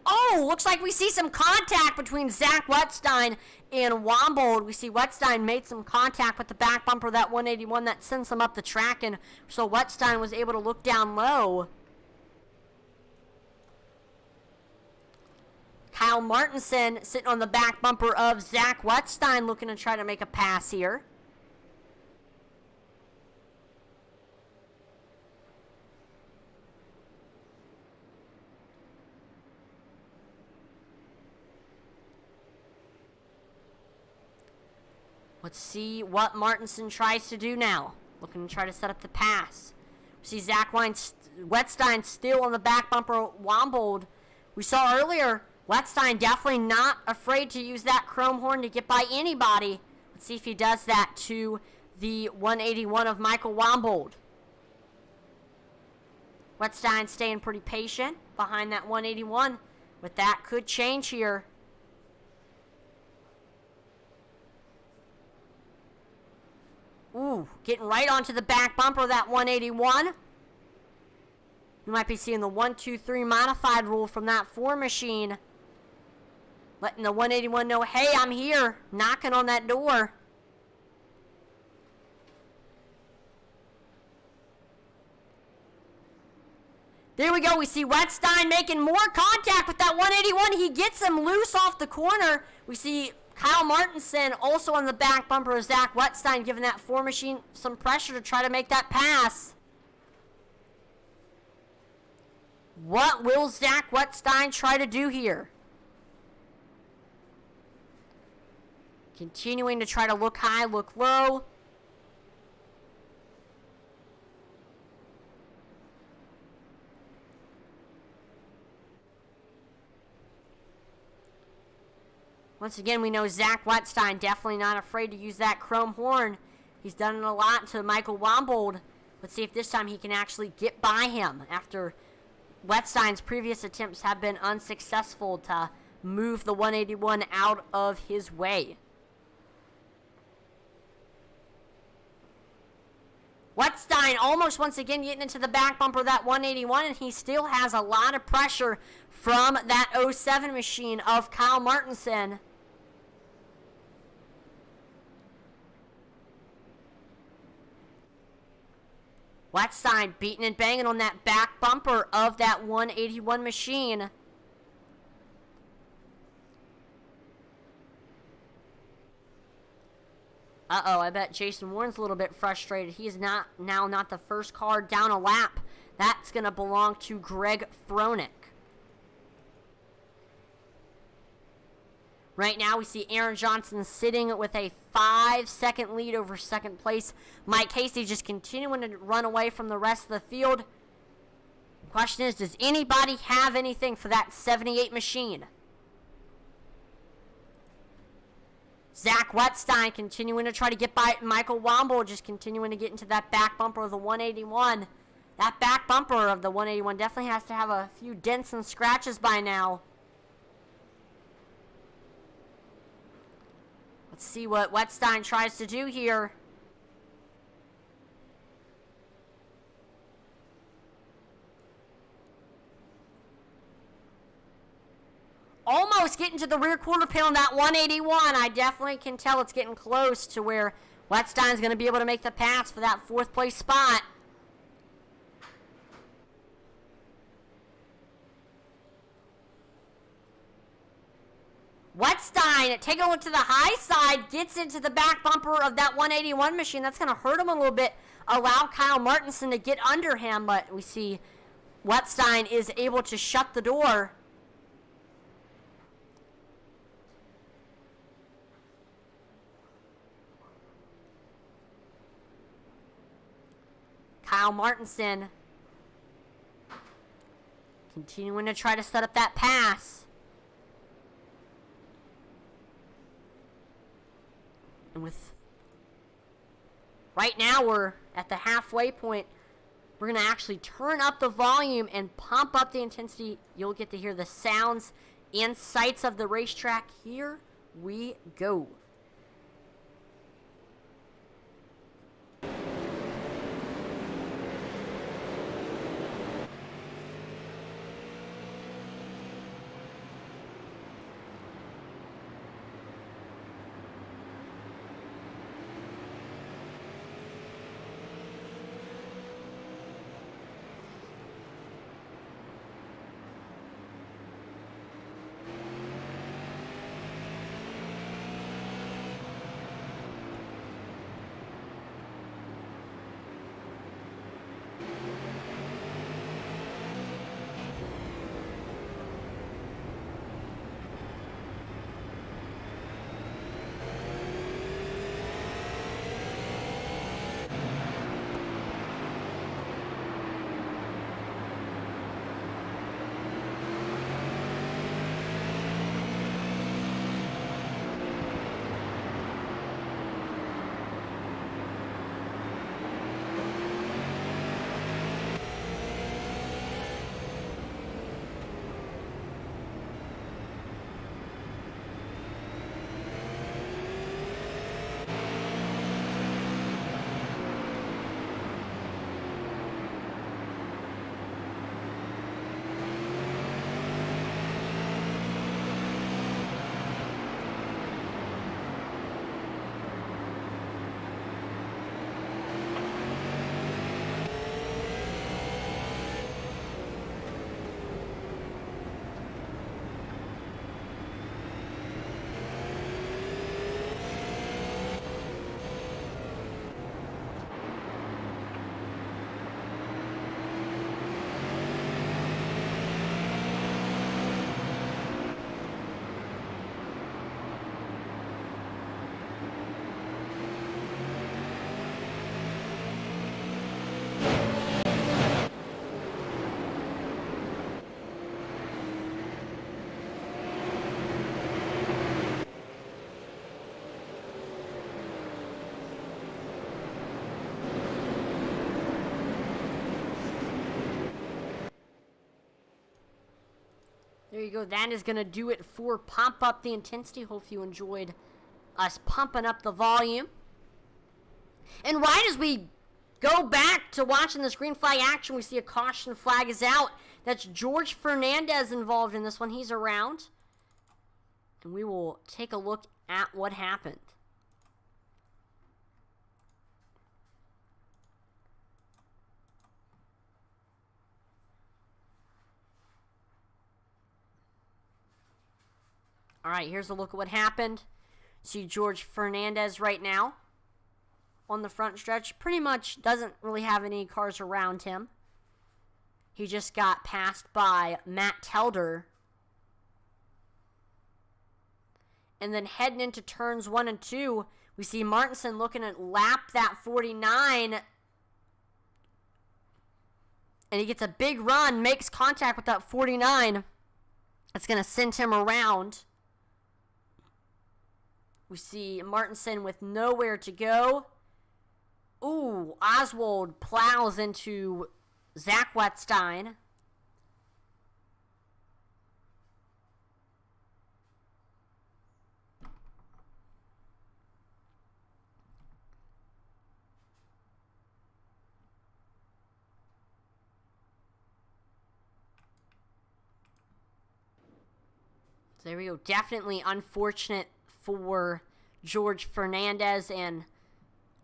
Oh, looks like we see some contact between Zach Wetstein and Wombold. We see Wetstein made some contact with the back bumper of that 181 that sends him up the track, and so Wetstein was able to look down low. Kyle Martinson sitting on the back bumper of Zach Wetstein looking to try to make a pass here. Let's see what Martinson tries to do now. Looking to try to set up the pass. We see Zach Wetstein still on the back bumper of Wombold. We saw earlier Wetstein definitely not afraid to use that chrome horn to get by anybody. Let's see if he does that to the 181 of Michael Wombold. Wetstein staying pretty patient behind that 181, but that could change here. Ooh, getting right onto the back bumper of that 181. You might be seeing the 1-2-3 modified rule from that 4 machine. Letting the 181 know, hey, I'm here, knocking on that door. There we go. We see Wetstein making more contact with that 181. He gets him loose off the corner. We see Kyle Martinson also on the back bumper of Zach Wetstein giving that 4 machine some pressure to try to make that pass. What will Zach Wetstein try to do here? Continuing to try to look high, look low. Once again, we know Zach Wetstein definitely not afraid to use that chrome horn. He's done it a lot to Michael Wombold. Let's see if this time he can actually get by him after Wetstein's previous attempts have been unsuccessful to move the 181 out of his way. Wetstein almost once again getting into the back bumper of that 181, and he still has a lot of pressure from that 07 machine of Kyle Martinson. Wetstein beating and banging on that back bumper of that 181 machine. Uh-oh, I bet Jason Warren's a little bit frustrated. He's not the first car down a lap. That's going to belong to Greg Froelich. Right now, we see Aaron Johnson sitting with a 5-second lead over second place. Mike Casey just continuing to run away from the rest of the field. Question is, does anybody have anything for that 78 machine? Zach Wetstein continuing to try to get by Michael Wombold, just continuing to get into that back bumper of the 181. That back bumper of the 181 definitely has to have a few dents and scratches by now. Let's see what Wetstein tries to do here. Almost getting to the rear quarter panel on that 181. I definitely can tell it's getting close to where Wetstein's going to be able to make the pass for that 4th place spot. Wetstein taking a look to the high side, gets into the back bumper of that 181 machine. That's going to hurt him a little bit, allow Kyle Martinson to get under him, but we see Wetstein is able to shut the door. Kyle Martinson continuing to try to set up that pass. And with right now we're at the halfway point. We're going to actually turn up the volume and pump up the intensity. You'll get to hear the sounds and sights of the racetrack. Here we go. There you go. That is going to do it for Pump Up the Intensity. Hope you enjoyed us pumping up the volume. And right as we go back to watching this green flag action, we see a caution flag is out. That's George Fernandez involved in this one. He's around. And we will take a look at what happened. All right, here's a look at what happened. See George Fernandez right now on the front stretch. Pretty much doesn't really have any cars around him. He just got passed by Matt Telder. And then heading into turns 1 and 2, we see Martinsville looking to lap that 49. And he gets a big run, makes contact with that 49. That's going to send him around. We see Martinsville with nowhere to go. Ooh, Oswald plows into Zach Wettstein. So there we go. Definitely unfortunate for George Fernandez, and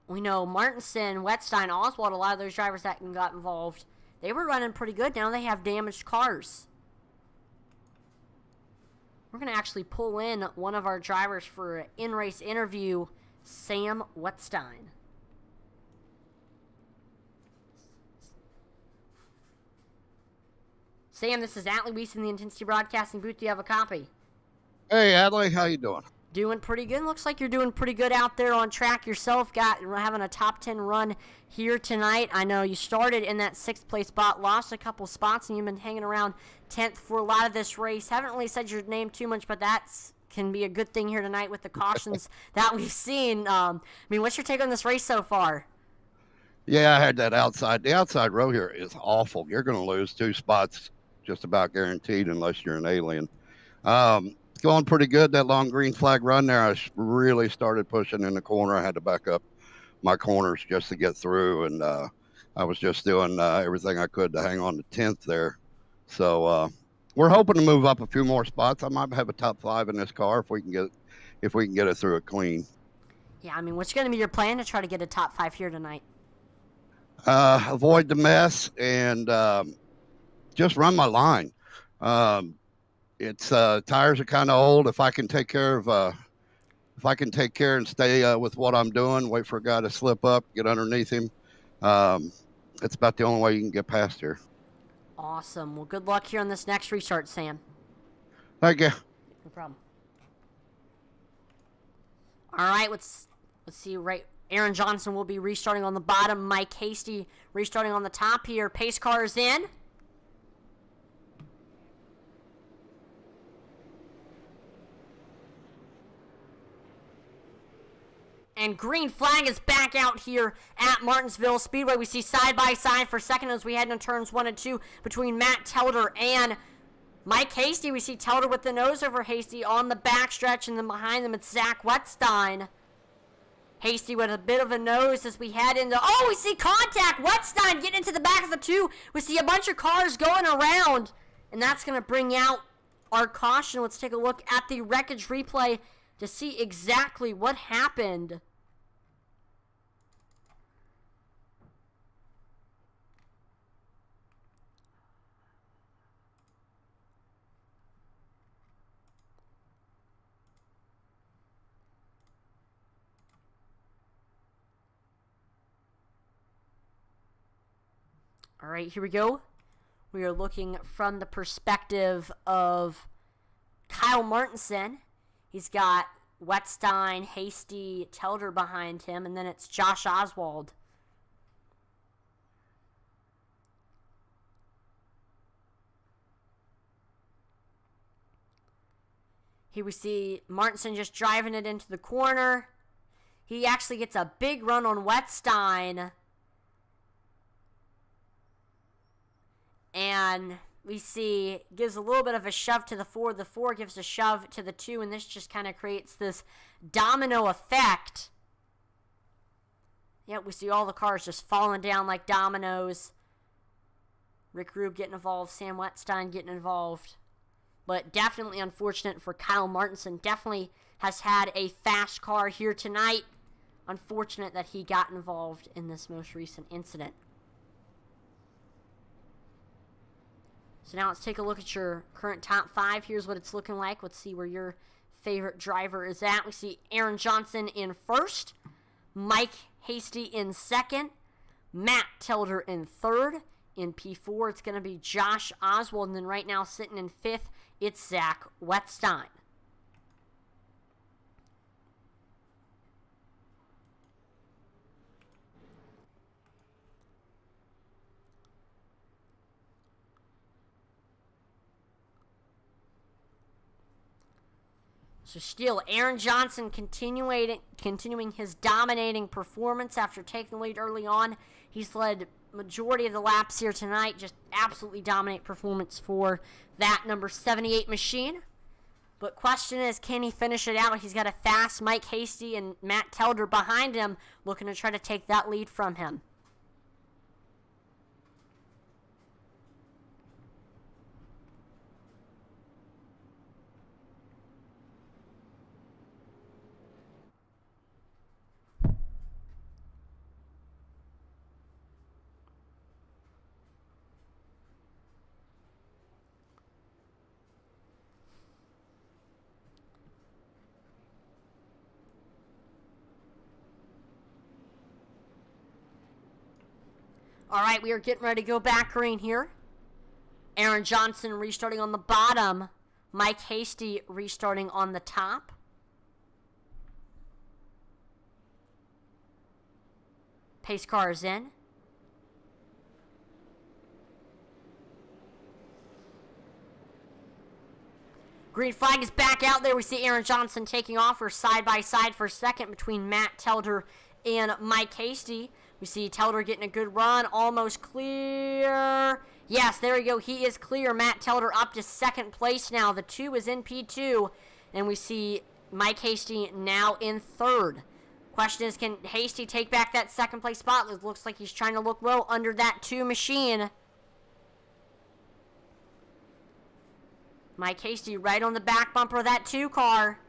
we know Martinson, Wettstein, Oswald, a lot of those drivers that got involved, they were running pretty good. Now they have damaged cars. We're going to actually pull in one of our drivers for an in-race interview, Sam Wettstein. Sam, this is Atlee Weiss in the Intensity Broadcasting booth. Do you have a copy? Hey, Adley, how you doing? Doing pretty good. Looks like you're doing pretty good out there on track yourself. Having a top 10 run here tonight. I know you started in that 6th place spot, lost a couple spots, and you've been hanging around 10th for a lot of this race. Haven't really said your name too much, but that can be a good thing here tonight with the cautions that we've seen. What's your take on this race so far? Yeah, I had that outside. The outside row here is awful. You're going to lose 2 spots just about guaranteed unless you're an alien. Going pretty good, that long green flag run there. I really started pushing in the corner. I had to back up my corners just to get through, and I was just doing everything I could to hang on to 10th there. So we're hoping to move up a few more spots. I might have a top 5 in this car if we can get it through it clean. Yeah, what's going to be your plan to try to get a top 5 here tonight? Avoid the mess and just run my line. It's tires are kind of old. If I can take care and stay with what I'm doing, wait for a guy to slip up, get underneath him. It's about the only way you can get past here. Awesome. Well, good luck here on this next restart, Sam. Thank you. No problem. All right, let's see. Right, Aaron Johnson will be restarting on the bottom. Mike Hasty restarting on the top here. Pace car is in. And green flag is back out here at Martinsville Speedway. We see side by side for second as we head into turns 1 and 2 between Matt Telder and Mike Hasty. We see Telder with the nose over Hasty on the backstretch, and then behind them it's Zach Wettstein. Hasty with a bit of a nose as we head into... Oh, we see contact! Wettstein getting into the back of the 2. We see a bunch of cars going around, and that's going to bring out our caution. Let's take a look at the wreckage replay to see exactly what happened. All right, here we go. We are looking from the perspective of Kyle Martinson. He's got Wettstein, Hasty, Telder behind him, and then it's Josh Oswald. Here we see Martinson just driving it into the corner. He actually gets a big run on Wettstein. And we see gives a little bit of a shove to the 4. The 4 gives a shove to the 2, and this just kind of creates this domino effect. Yep, we see all the cars just falling down like dominoes. Rick Rube getting involved, Sam Wetstein getting involved. But definitely unfortunate for Kyle Martinson. Definitely has had a fast car here tonight. Unfortunate that he got involved in this most recent incident. So now let's take a look at your current top 5. Here's what it's looking like. Let's see where your favorite driver is at. We see Aaron Johnson in first, Mike Hasty in second, Matt Telder in third. In P4, it's going to be Josh Oswald. And then right now, sitting in 5th, it's Zach Wetstein. So still, Aaron Johnson continuing his dominating performance after taking the lead early on. He's led majority of the laps here tonight. Just absolutely dominant performance for that number 78 machine. But question is, can he finish it out? He's got a fast Mike Hasty and Matt Telder behind him, looking to try to take that lead from him. All right, we are getting ready to go back green here. Aaron Johnson restarting on the bottom. Mike Hasty restarting on the top. Pace car is in. Green flag is back out there. We see Aaron Johnson taking off. We're side by side for second between Matt Telder and Mike Hasty. We see Telder getting a good run, almost clear. Yes, there we go. He is clear. Matt Telder up to second place now. The 2 is in P2. And we see Mike Hasty now in third. Question is, can Hasty take back that second place spot? It looks like he's trying to look low under that 2 machine. Mike Hasty right on the back bumper of that 2 car.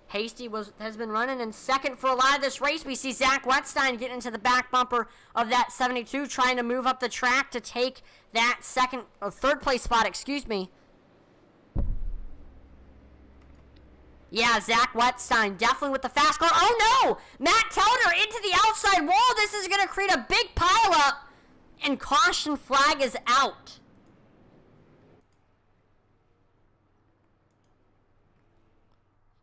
Hasty has been running in second for a lot of this race. We see Zach Wetstein getting into the back bumper of that 72, trying to move up the track to take that third place spot, excuse me. Yeah, Zach Wetstein definitely with the fast car. Oh no! Matt Telder into the outside wall. This is going to create a big pileup, and caution flag is out.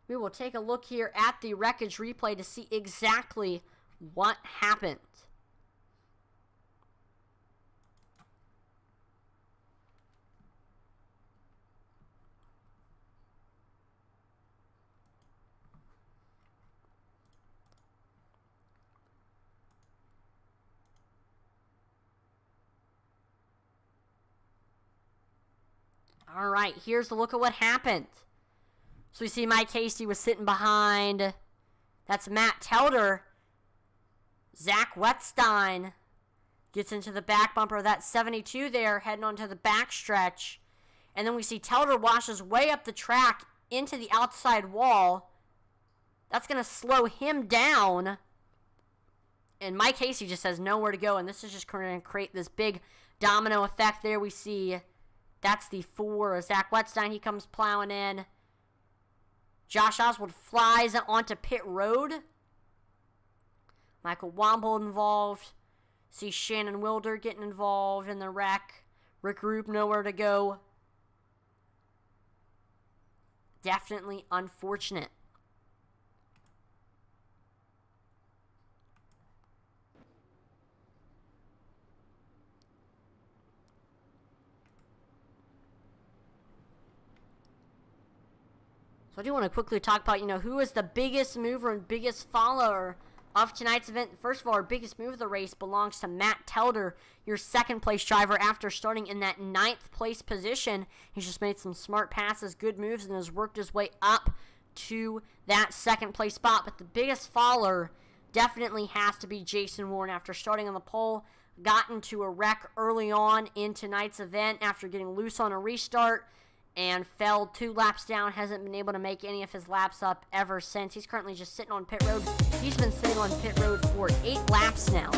We will take a look here at the wreckage replay to see exactly what happened. All right, here's a look at what happened. So we see Mike Hasty was sitting behind. That's Matt Telder. Zach Wetstein gets into the back bumper of that 72 there, heading onto the back stretch. And then we see Telder washes way up the track into the outside wall. That's going to slow him down. And Mike Hasty just has nowhere to go. And this is just going to create this big domino effect there. We see that's the 4. Zach Wetstein, he comes plowing in. Josh Oswald flies onto pit road. Michael Womble involved. See Shannon Wilder getting involved in the wreck. Rick Rube nowhere to go. Definitely unfortunate. So I do want to quickly talk about, who is the biggest mover and biggest follower of tonight's event. First of all, our biggest move of the race belongs to Matt Telder, your second place driver, after starting in that 9th place position. He's just made some smart passes, good moves, and has worked his way up to that second place spot. But the biggest faller definitely has to be Jason Warren. After starting on the pole, got into a wreck early on in tonight's event after getting loose on a restart and fell 2 laps down. Hasn't been able to make any of his laps up ever since. He's currently just sitting on pit road. He's been sitting on pit road for 8 laps now.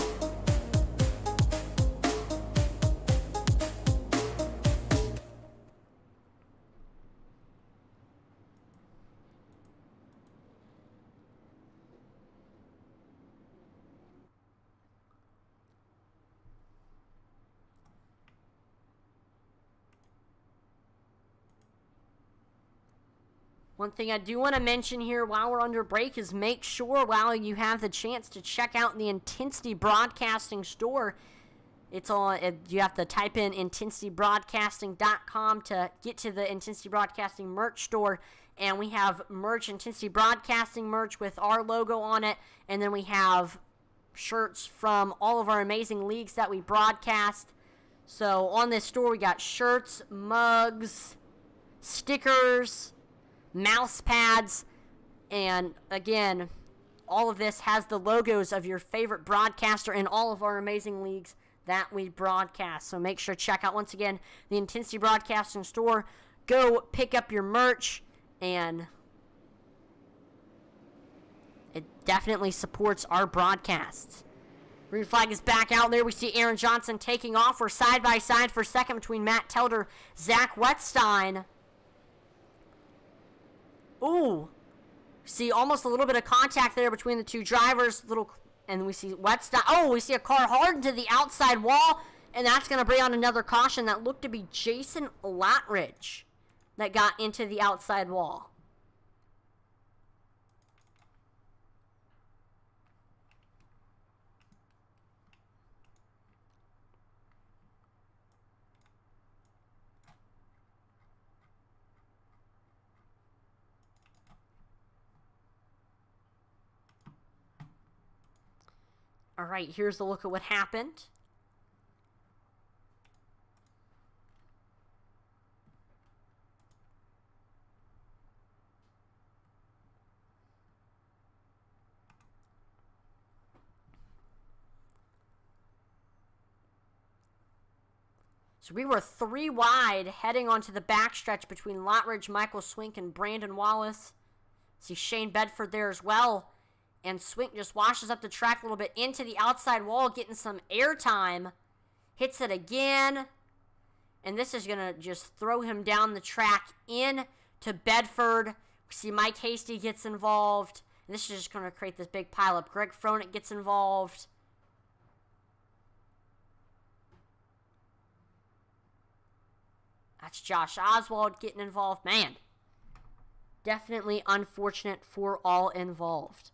One thing I do want to mention here while we're under break is make sure while you have the chance to check out the Intensity Broadcasting store. It's on. You have to type in intensitybroadcasting.com to get to the Intensity Broadcasting merch store. And we have merch, Intensity Broadcasting merch with our logo on it. And then we have shirts from all of our amazing leagues that we broadcast. So on this store we got shirts, mugs, stickers, mouse pads, and again, all of this has the logos of your favorite broadcaster in all of our amazing leagues that we broadcast. So make sure to check out, once again, the Intensity Broadcasting store. Go pick up your merch, and it definitely supports our broadcasts. Green flag is back out there. We see Aaron Johnson taking off. We're side by side for second between Matt Telder, Zach Wetstein. Ooh, see almost a little bit of contact there between the two drivers. And we see Wetstein. Oh, we see a car hard into the outside wall, and that's going to bring on another caution. That looked to be Jason Latridge that got into the outside wall. All right, here's a look at what happened. So we were 3 wide heading onto the backstretch between Latridge, Michael Swink, and Brandon Wallace. See Shane Bedford there as well. And Swink just washes up the track a little bit into the outside wall, getting some air time. Hits it again. And this is going to just throw him down the track in to Bedford. We see Mike Hasty gets involved. And this is just going to create this big pileup. Greg Froenick gets involved. That's Josh Oswald getting involved. Man, definitely unfortunate for all involved.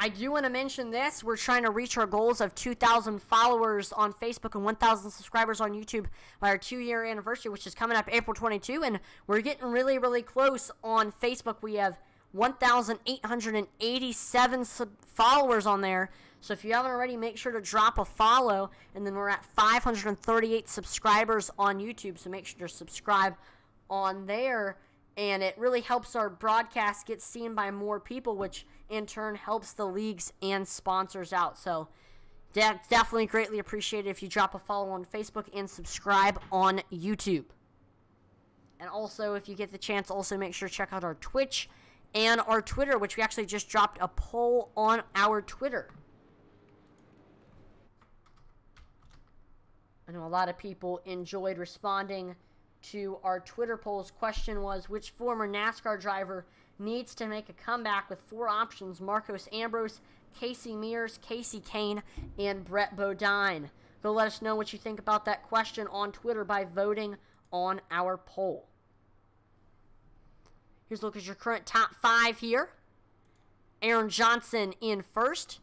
I do want to mention this. We're trying to reach our goals of 2,000 followers on Facebook and 1,000 subscribers on YouTube by our 2-year anniversary, which is coming up April 22. And we're getting really, really close on Facebook. We have 1,887 followers on there. So if you haven't already, make sure to drop a follow. And then we're at 538 subscribers on YouTube. So make sure to subscribe on there. And it really helps our broadcast get seen by more people, which in turn helps the leagues and sponsors out. So that's definitely greatly appreciated if you drop a follow on Facebook and subscribe on YouTube. And also, if you get the chance, also make sure to check out our Twitch and our Twitter, which we actually just dropped a poll on our Twitter. I know a lot of people enjoyed responding to our Twitter polls. Question was, which former NASCAR driver needs to make a comeback? With 4 options: Marcos Ambrose, Casey Mears, Casey Kane, and Brett Bodine. Go let us know what you think about that question on Twitter by voting on our poll. Here's a look at your current top 5 here. Aaron Johnson in first,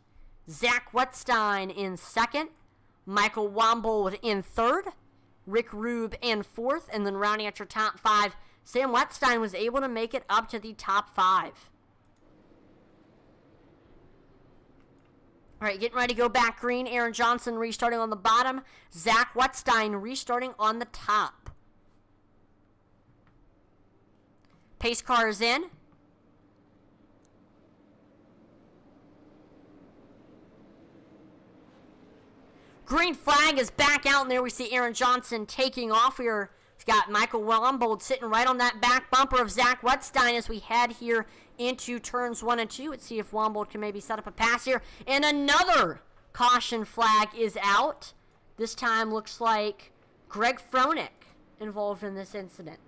Zach Wetstein in second, Michael Wambold in third, Rick Rube in 4th. And then rounding out your top 5, Sam Wetstein was able to make it up to the top 5. All right, getting ready to go back green. Aaron Johnson restarting on the bottom. Zach Wetstein restarting on the top. Pace car is in. Green flag is back out, and there we see Aaron Johnson taking off here. He's got Michael Wombold sitting right on that back bumper of Zach Wetstein as we head here into turns 1 and 2. Let's see if Wombold can maybe set up a pass here. And another caution flag is out. This time looks like Greg Froelich involved in this incident.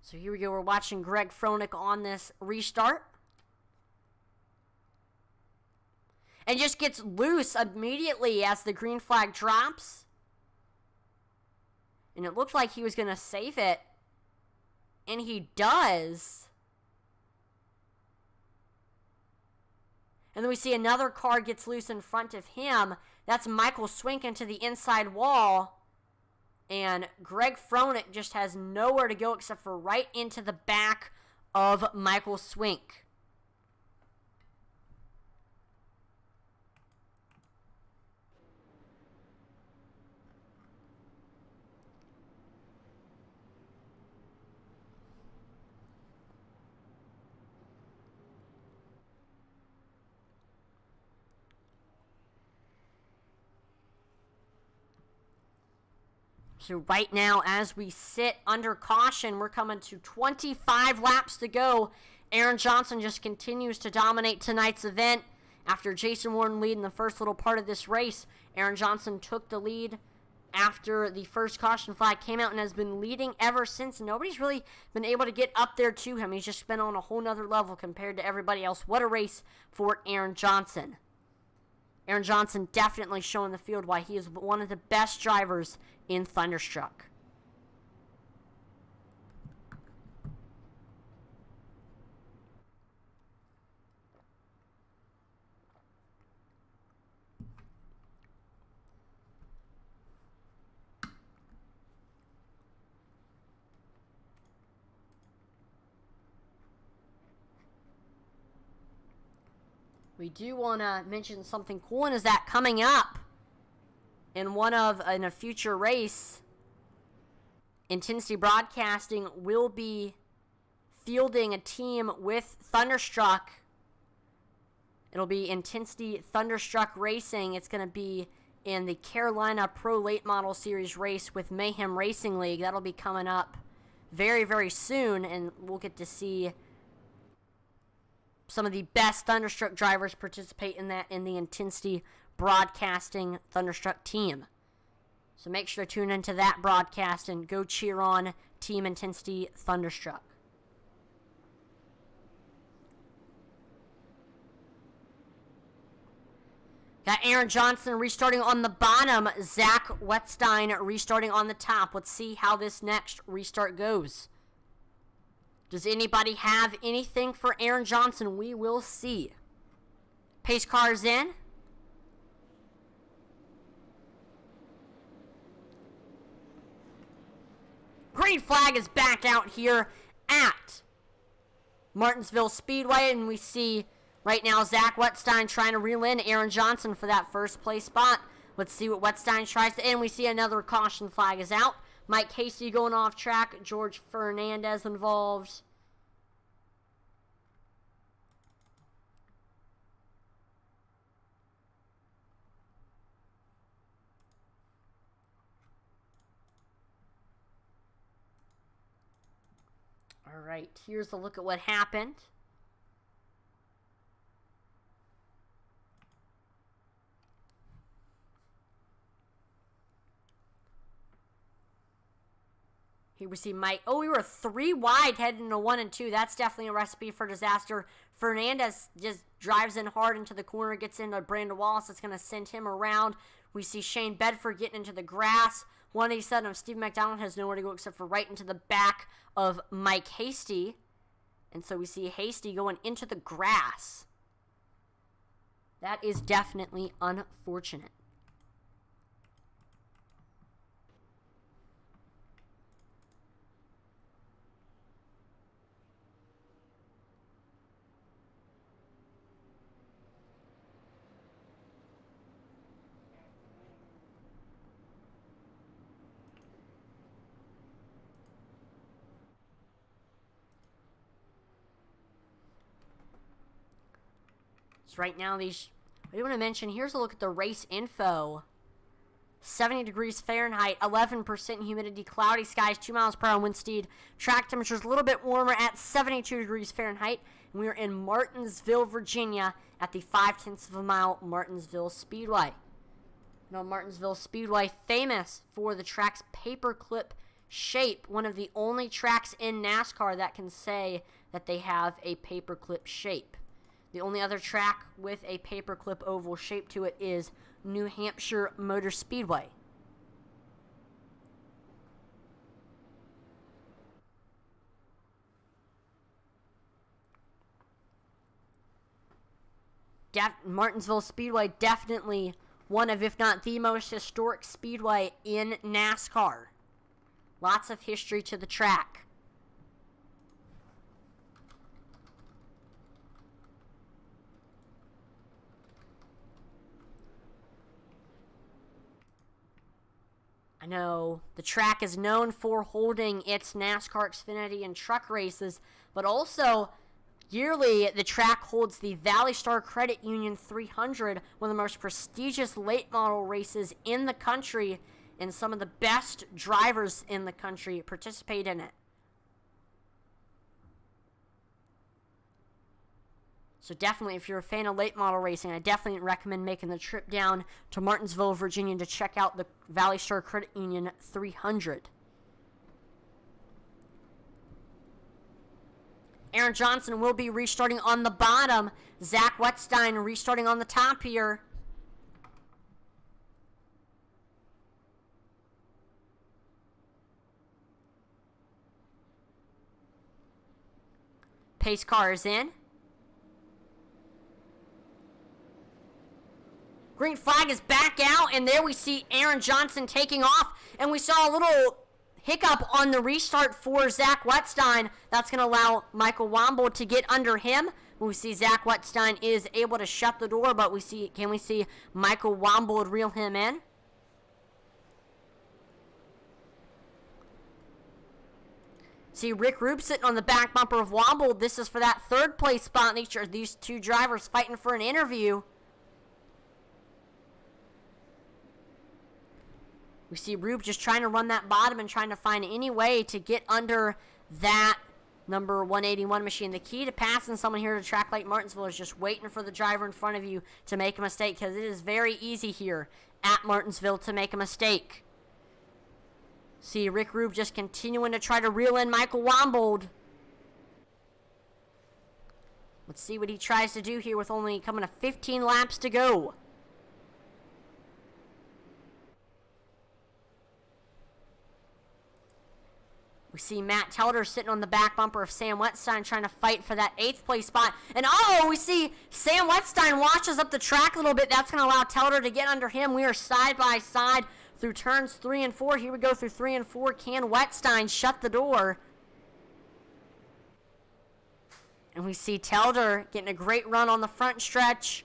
So here we go. We're watching Greg Froelich on this restart. And just gets loose immediately as the green flag drops. And it looked like he was going to save it. And he does. And then we see another car gets loose in front of him. That's Michael Swink into the inside wall. And Greg Froelich just has nowhere to go except for right into the back of Michael Swink. So right now, as we sit under caution, we're coming to 25 laps to go. Aaron Johnson just continues to dominate tonight's event. After Jason Warren leading the first little part of this race, Aaron Johnson took the lead after the first caution flag came out and has been leading ever since. Nobody's really been able to get up there to him. He's just been on a whole nother level compared to everybody else. What a race for Aaron Johnson. Aaron Johnson definitely showing the field why he is one of the best drivers in Thunderstruck. We do want to mention something cool, and is that coming up in a future race, Intensity Broadcasting will be fielding a team with Thunderstruck. It'll be Intensity Thunderstruck Racing. It's going to be in the Carolina Pro Late Model Series race with Mayhem Racing League. That'll be coming up very, very soon, and we'll get to see some of the best Thunderstruck drivers participate in that in the Intensity Broadcasting Thunderstruck team. So make sure to tune into that broadcast and go cheer on Team Intensity Thunderstruck. Got Aaron Johnson restarting on the bottom, Zach Wetstein restarting on the top. Let's see how this next restart goes. Does anybody have anything for Aaron Johnson? We will see. Pace car's in. Green flag is back out here at Martinsville Speedway, and we see right now Zach Wetstein trying to reel in Aaron Johnson for that first place spot. Let's see what Wetstein tries to end. We see another caution flag is out. Mike Casey going off track. George Fernandez involved. All right, here's a look at what happened. Here we see Mike. Oh, we were 3 wide heading into 1 and 2. That's definitely a recipe for disaster. Fernandez just drives in hard into the corner, gets into Brandon Wallace. It's going to send him around. We see Shane Bedford getting into the grass. 187 of Steve McDonald has nowhere to go except for right into the back of Mike Hasty. And so we see Hasty going into the grass. That is definitely unfortunate. So right now, I do want to mention, here's a look at the race info. 70 degrees Fahrenheit, 11% humidity, cloudy skies, 2 miles per hour wind speed. Track temperatures a little bit warmer at 72 degrees Fahrenheit. And we are in Martinsville, Virginia at the 0.5 of a mile Martinsville Speedway. Now, Martinsville Speedway, famous for the track's paperclip shape. One of the only tracks in NASCAR that can say that they have a paperclip shape. The only other track with a paperclip oval shape to it is New Hampshire Motor Speedway. Martinsville Speedway, definitely one of, if not the most historic speedway in NASCAR. Lots of history to the track. I know the track is known for holding its NASCAR Xfinity and truck races, but also yearly the track holds the Valley Star Credit Union 300, one of the most prestigious late model races in the country, and some of the best drivers in the country participate in it. So definitely, if you're a fan of late model racing, I definitely recommend making the trip down to Martinsville, Virginia to check out the Valley Star Credit Union 300. Aaron Johnson will be restarting on the bottom. Zach Wetstein restarting on the top here. Pace car is in. Green flag is back out, and there we see Aaron Johnson taking off, and we saw a little hiccup on the restart for Zach Wetstein. That's going to allow Michael Womble to get under him. We see Zach Wetstein is able to shut the door, but can we see Michael Womble reel him in? See Rick Rube sitting on the back bumper of Womble. This is for that third place spot. These two drivers fighting for an interview. We see Rube just trying to run that bottom and trying to find any way to get under that number 181 machine. The key to passing someone here at a track like Martinsville is just waiting for the driver in front of you to make a mistake, because it is very easy here at Martinsville to make a mistake. See Rick Rube just continuing to try to reel in Michael Wombold. Let's see what he tries to do here with only coming to 15 laps to go. We see Matt Telder sitting on the back bumper of Sam Wetstein trying to fight for that 8th place spot. And we see Sam Wetstein washes up the track a little bit. That's going to allow Telder to get under him. We are side by side through turns 3 and 4. Here we go through 3 and 4. Can Wetstein shut the door? And we see Telder getting a great run on the front stretch.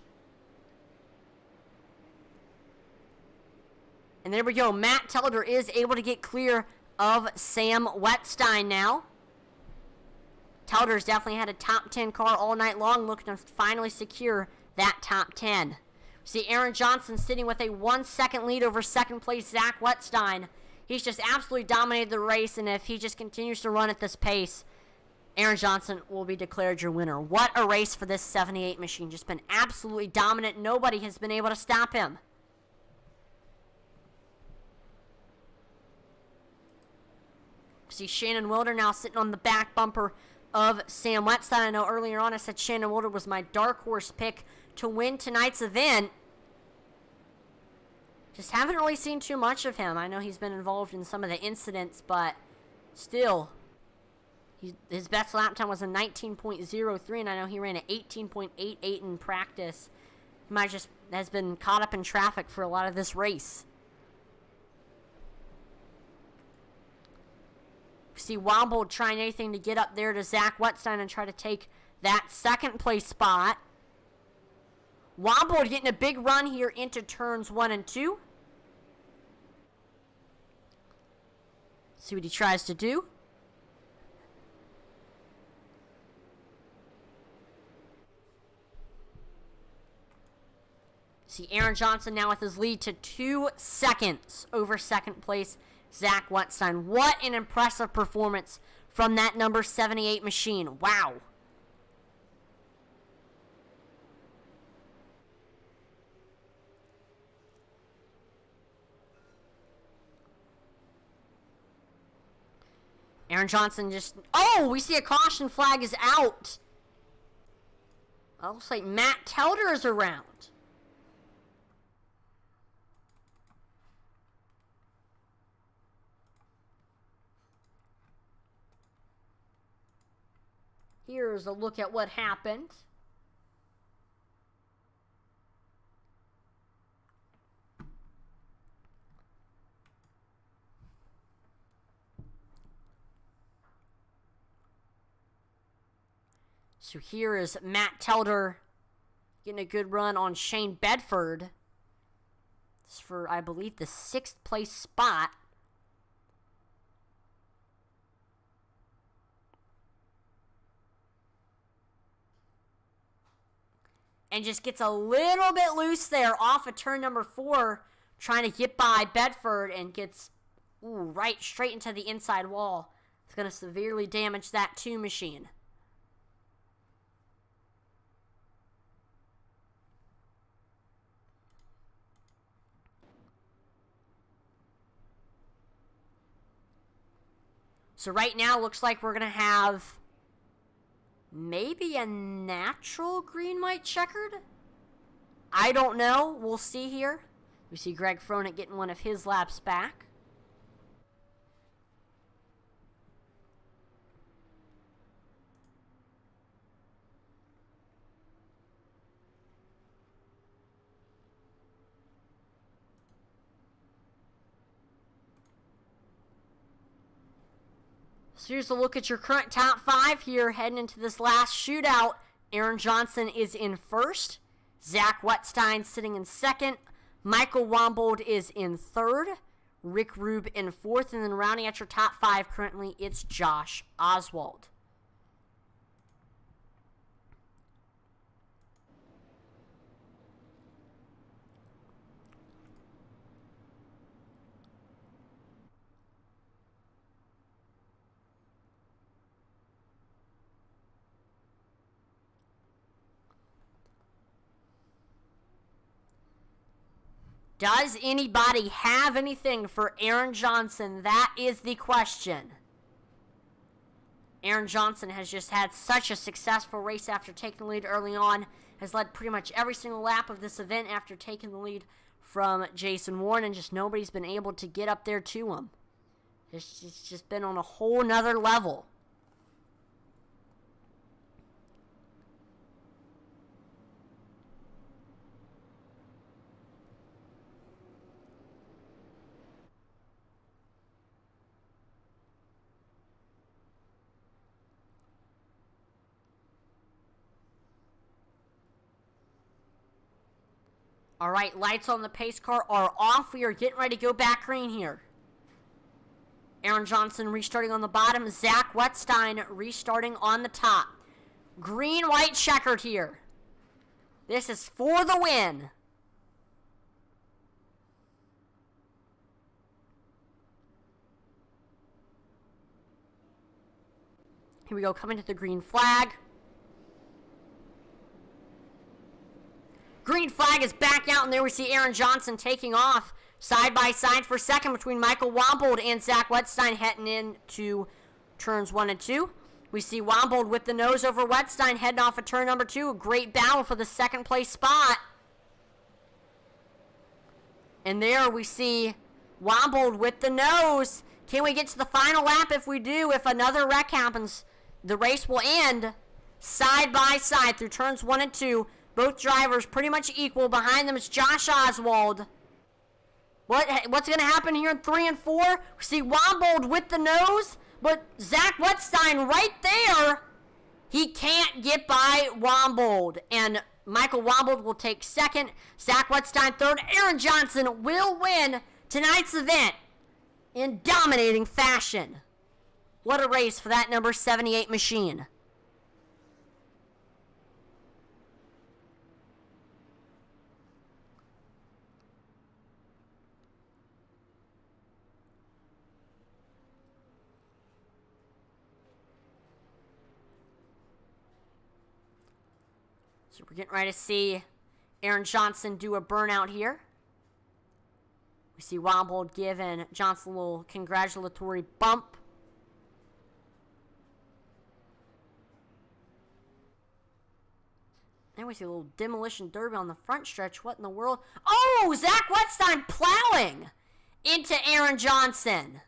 And there we go. Matt Telder is able to get clear of Sam Wetstein now. Telder's definitely had a top 10 car all night long, looking to finally secure that top 10. See Aaron Johnson sitting with a 1 second lead over second place Zach Wetstein. He's just absolutely dominated the race, and if he just continues to run at this pace, Aaron Johnson will be declared your winner. What a race for this 78 machine. Just been absolutely dominant. Nobody has been able to stop him. See Shannon Wilder now sitting on the back bumper of Sam Wetstein. I know earlier on I said Shannon Woodard was my dark horse pick to win tonight's event. Just haven't really seen too much of him. I know he's been involved in some of the incidents, but still, his best lap time was a 19.03, and I know he ran an 18.88 in practice. He might just has been caught up in traffic for a lot of this race. See Wombold trying anything to get up there to Zach Wetstein and try to take that second place spot. Wombold getting a big run here into turns 1 and 2. See what he tries to do. See Aaron Johnson now with his lead to 2 seconds over second place Zach Wetstein. What an impressive performance from that number 78 machine. Wow. Aaron Johnson just... Oh, we see a caution flag is out. It looks like Matt Telder is around. Here's a look at what happened. So here is Matt Telder getting a good run on Shane Bedford. This is for, I believe, the 6th place spot. And just gets a little bit loose there off of turn number 4, trying to get by Bedford, and gets right straight into the inside wall. It's going to severely damage that 2 machine. So right now, looks like we're going to have maybe a natural green-white checkered? I don't know. We'll see here. We see Greg Froenick getting one of his laps back. So here's a look at your current top 5 here heading into this last shootout. Aaron Johnson is in first. Zach Wetstein sitting in second. Michael Wombold is in third. Rick Rube in fourth. And then rounding out your top 5 currently, it's Josh Oswald. Does anybody have anything for Aaron Johnson? That is the question. Aaron Johnson has just had such a successful race after taking the lead early on. Has led pretty much every single lap of this event after taking the lead from Jason Warren. And just nobody's been able to get up there to him. It's just been on a whole nother level. All right, lights on the pace car are off. We are getting ready to go back green here. Aaron Johnson restarting on the bottom. Zach Wetstein restarting on the top. Green-white checkered here. This is for the win. Here we go, coming to the green flag. Green flag is back out, and there we see Aaron Johnson taking off side by side for second between Michael Wombold and Zach Wetstein heading into turns 1 and 2. We see Wombold with the nose over Wetstein heading off of turn number 2. A great battle for the second place spot. And there we see Wombold with the nose. Can we get to the final lap? If we do, if another wreck happens, the race will end side by side through turns 1 and 2. Both drivers pretty much equal. Behind them is Josh Oswald. What's going to happen here in 3 and 4? We see Wombold with the nose, but Zach Wetstein right there. He can't get by Wombold, and Michael Wombold will take second. Zach Wetstein third. Aaron Johnson will win tonight's event in dominating fashion. What a race for that number 78 machine. So we're getting ready to see Aaron Johnson do a burnout here. We see Wombold giving Johnson a little congratulatory bump. Then we see a little demolition derby on the front stretch. What in the world? Oh, Zach Wetstein plowing into Aaron Johnson.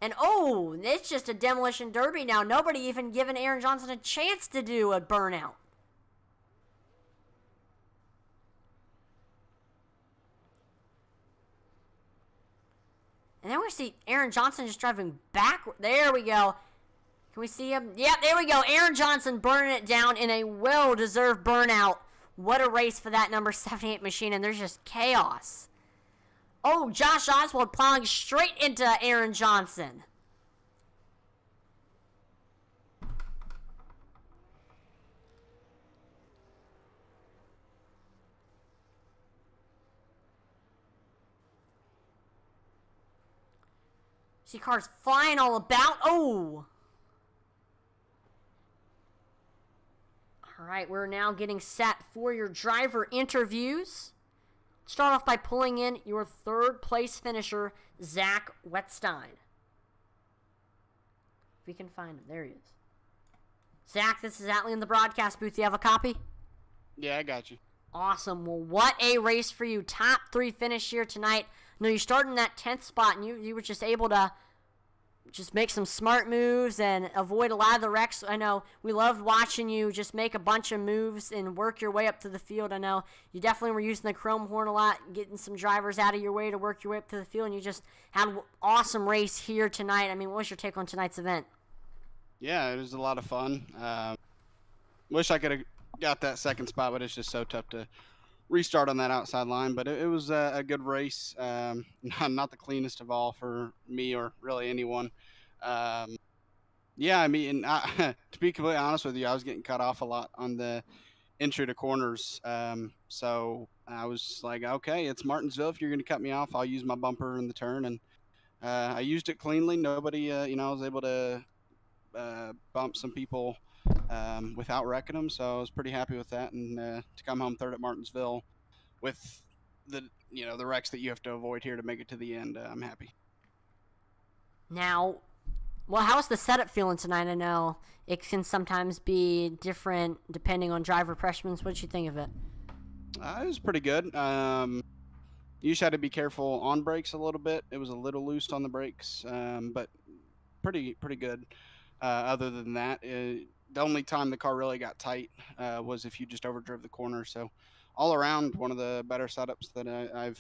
And oh, it's just a demolition derby now. Nobody even giving Aaron Johnson a chance to do a burnout. And then we see Aaron Johnson just driving back. There we go. Can we see him? Yep, there we go. Aaron Johnson burning it down in a well-deserved burnout. What a race for that number 78 machine, and there's just chaos. Oh, Josh Oswald plowing straight into Aaron Johnson. See cars flying all about. Oh! All right, we're now getting set for your driver interviews. Start off by pulling in your third place finisher, Zach Wetstein. If we can find him. There he is. Zach, this is Atlee in the broadcast booth. You have a copy? Yeah, I got you. Awesome. Well, what a race for you. Top 3 finish here tonight. No, you started in that 10th spot, and you were just able to just make some smart moves and avoid a lot of the wrecks. I know we loved watching you just make a bunch of moves and work your way up to the field. I know you definitely were using the chrome horn a lot, getting some drivers out of your way to work your way up to the field, and you just had an awesome race here tonight. I mean, what was your take on tonight's event? Yeah, it was a lot of fun. Wish I could have got that second spot, but it's just so tough to restart on that outside line. But it was a good race. Not the cleanest of all for me or really anyone. Yeah, I mean, to be completely honest with you, I was getting cut off a lot on the entry to corners. So I was like, okay, it's Martinsville. If you're going to cut me off, I'll use my bumper in the turn. And I used it cleanly. Nobody, I was able to bump some people without wrecking them. So I was pretty happy with that. And to come home third at Martinsville with the wrecks that you have to avoid here to make it to the end, I'm happy. Now, well, how's the setup feeling tonight? I know it can sometimes be different depending on driver pressures. What did you think of it? It was pretty good. You just had to be careful on brakes a little bit. It was a little loose on the brakes, but pretty good. Other than that, the only time the car really got tight was if you just overdrove the corner. So all around, one of the better setups that I've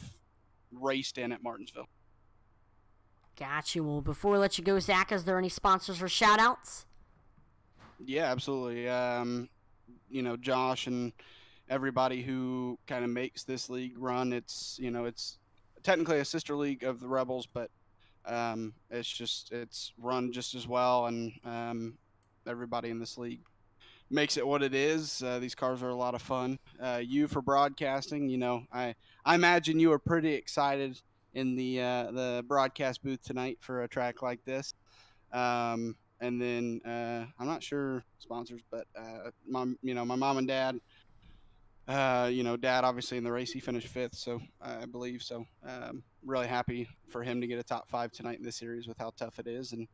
raced in at Martinsville. Got you. Well, before we let you go, Zach, is there any sponsors or shout-outs? Yeah, absolutely. Josh and everybody who kind of makes this league run. It's technically a sister league of the Rebels, but it's run just as well, and everybody in this league makes it what it is. These cars are a lot of fun. You for broadcasting, I imagine you were pretty excited in the broadcast booth tonight for a track like this. And then I'm not sure sponsors, but my mom and dad. Dad obviously in the race, he finished 5th, so I believe so. Really happy for him to get a top 5 tonight in this series with how tough it is, and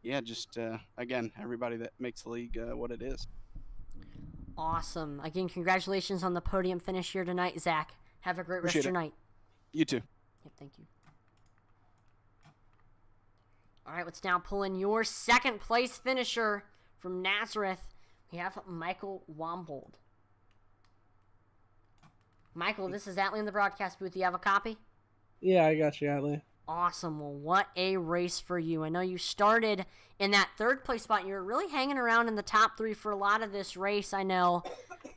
yeah, just again, everybody that makes the league what it is. Awesome. Again, congratulations on the podium finish here tonight, Zach. Have a great rest Appreciate of your it. night. You too. Yep, thank you. All right, let's now pull in your second place finisher from Nazareth. We have Michael Wombold. Michael, this is Atlee in the broadcast booth. Do you have a copy? Yeah, I got you, Atlee. Awesome. Well, what a race for you. I know you started in that third place spot. You were really hanging around in the top 3 for a lot of this race. I know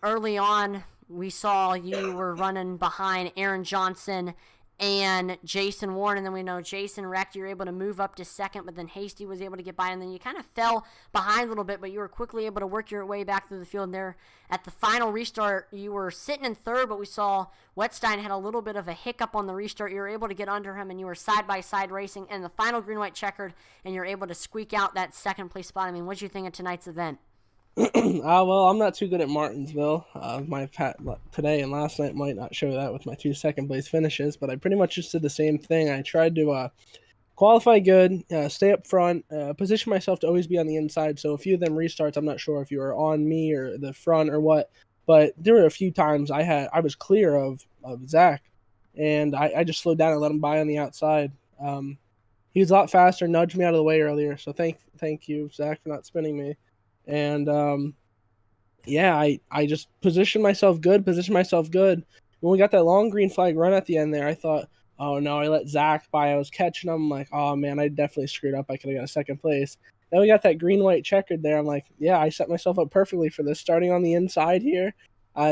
early on we saw you were running behind Aaron Johnson and Jason Warren, and then we know Jason wrecked. You were able to move up to second, but then Hasty was able to get by, and then you kind of fell behind a little bit, but you were quickly able to work your way back through the field. And there at the final restart, you were sitting in third, but we saw Wetstein had a little bit of a hiccup on the restart. You were able to get under him, and you were side-by-side racing, and the final green-white checkered, and you're able to squeak out that second place spot. I mean, what did you think of tonight's event? Well, I'm not too good at Martinsville. Today and last night might not show that with my 2 second place finishes, but I pretty much just did the same thing. I tried to qualify good, stay up front, position myself to always be on the inside. So a few of them restarts, I'm not sure if you were on me or the front or what, but there were a few times I was clear of Zach, and I just slowed down and let him by on the outside. He was a lot faster, nudged me out of the way earlier. So thank you, Zach, for not spinning me. And yeah, I just positioned myself good. When we got that long green flag run at the end there, I thought, oh no, I let Zach by. I was catching him. I'm like, oh man, I definitely screwed up. I could have got a second place. Then we got that green-white checkered there. I'm like, yeah, I set myself up perfectly for this. Starting on the inside here,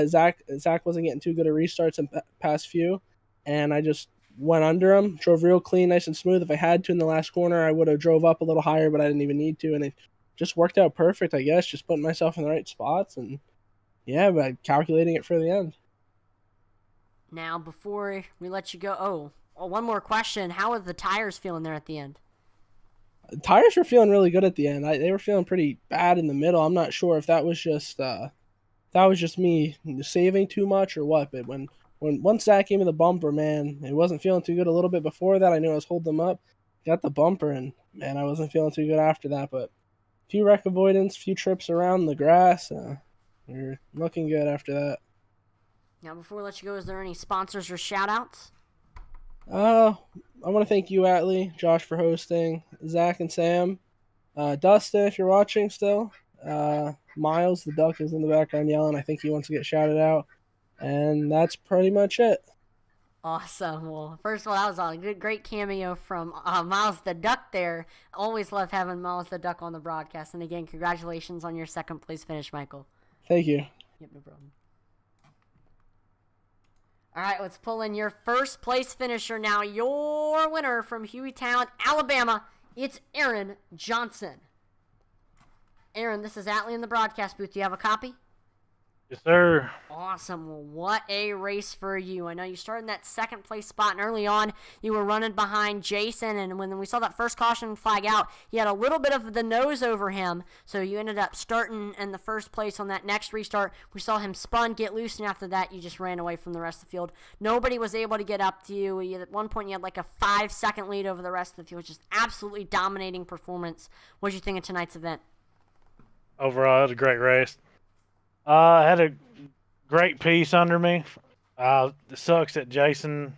Zach wasn't getting too good at restarts in past few, and I just went under him, drove real clean, nice and smooth. If I had to in the last corner, I would have drove up a little higher, but I didn't even need to, and it just worked out perfect, I guess, just putting myself in the right spots and, yeah, by calculating it for the end. Now, before we let you go, one more question. How are the tires feeling there at the end? The tires were feeling really good at the end. They were feeling pretty bad in the middle. I'm not sure if that was just me saving too much or what, but once Zach gave me the bumper, man, it wasn't feeling too good a little bit before that. I knew I was holding them up. Got the bumper, and, man, I wasn't feeling too good after that, but few wreck avoidance, few trips around the grass. You're looking good after that. Now, before we let you go, is there any sponsors or shout-outs? I want to thank you, Atlee, Josh, for hosting, Zach and Sam, Dustin, if you're watching still, Miles, the duck, is in the background yelling. I think he wants to get shouted out, and that's pretty much it. Awesome. Well, first of all, that was a great cameo from Miles the Duck there. Always love having Miles the Duck on the broadcast. And again, congratulations on your second place finish, Michael. Thank you. Yep, no problem. All right, let's pull in your first place finisher now. Your winner from Hueytown, Alabama. It's Aaron Johnson. Aaron, this is Atlee in the broadcast booth. Do you have a copy? Yes, sir. Awesome. Well, what a race for you. I know you started in that second place spot, and early on you were running behind Jason, and when we saw that first caution flag out, he had a little bit of the nose over him, so you ended up starting in the first place on that next restart. We saw him spun, get loose, and after that you just ran away from the rest of the field. Nobody was able to get up to you. At one point you had like a 5-second lead over the rest of the field. Just absolutely dominating performance. What did you think of tonight's event? Overall, it was a great race. I had a great piece under me. It sucks that Jason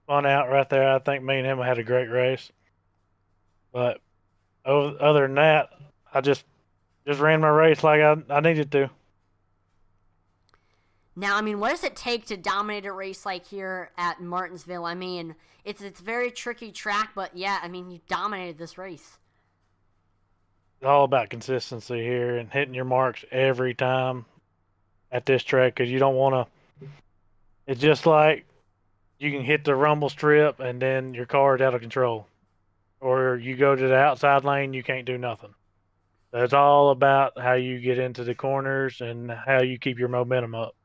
spun out right there. I think me and him had a great race. But other than that, I just ran my race like I needed to. Now, I mean, what does it take to dominate a race like here at Martinsville? I mean, it's a very tricky track, but yeah, I mean, you dominated this race. It's all about consistency here and hitting your marks every time at this track, because you don't want to. It's just like you can hit the rumble strip and then your car is out of control, or you go to the outside lane, you can't do nothing. So it's all about how you get into the corners and how you keep your momentum up.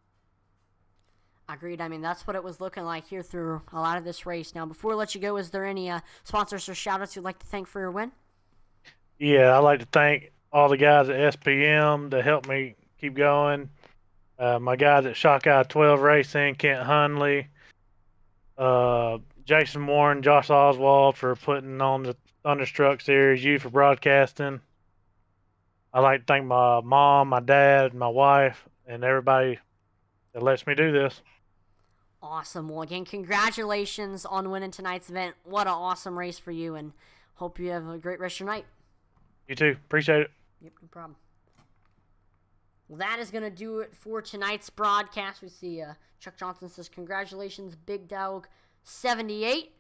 Agreed. I mean, that's what it was looking like here through a lot of this race. Now, before I let you go, is there any sponsors or shout-outs you'd like to thank for your win? Yeah, I'd like to thank all the guys at SPM that helped me keep going. My guys at Shock Eye 12 Racing, Kent Hunley, Jason Warren, Josh Oswald for putting on Thunderstruck series, you for broadcasting. I'd like to thank my mom, my dad, my wife, and everybody that lets me do this. Awesome. Well, again, congratulations on winning tonight's event. What an awesome race for you, and hope you have a great rest of your night. You too. Appreciate it. Yep, no problem. Well, that is going to do it for tonight's broadcast. We see Chuck Johnson says, congratulations, Big Dog 78.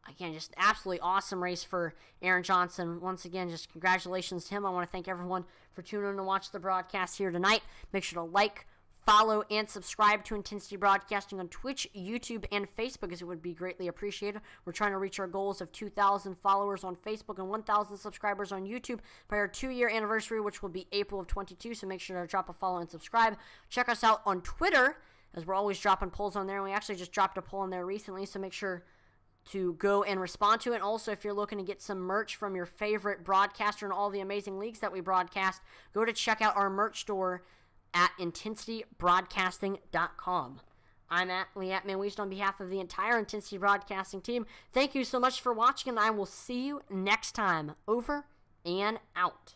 Again, just absolutely awesome race for Aaron Johnson. Once again, just congratulations to him. I want to thank everyone for tuning in to watch the broadcast here tonight. Make sure to like, follow, and subscribe to Intensity Broadcasting on Twitch, YouTube, and Facebook, as it would be greatly appreciated. We're trying to reach our goals of 2,000 followers on Facebook and 1,000 subscribers on YouTube by our 2-year anniversary, which will be April of 22. So make sure to drop a follow and subscribe. Check us out on Twitter, as we're always dropping polls on there. And we actually just dropped a poll on there recently, so make sure to go and respond to it. And also, if you're looking to get some merch from your favorite broadcaster and all the amazing leagues that we broadcast, go to check out our merch store at intensitybroadcasting.com. I'm Lee Atman-Weast on behalf of the entire Intensity Broadcasting team. Thank you so much for watching, and I will see you next time. Over and out.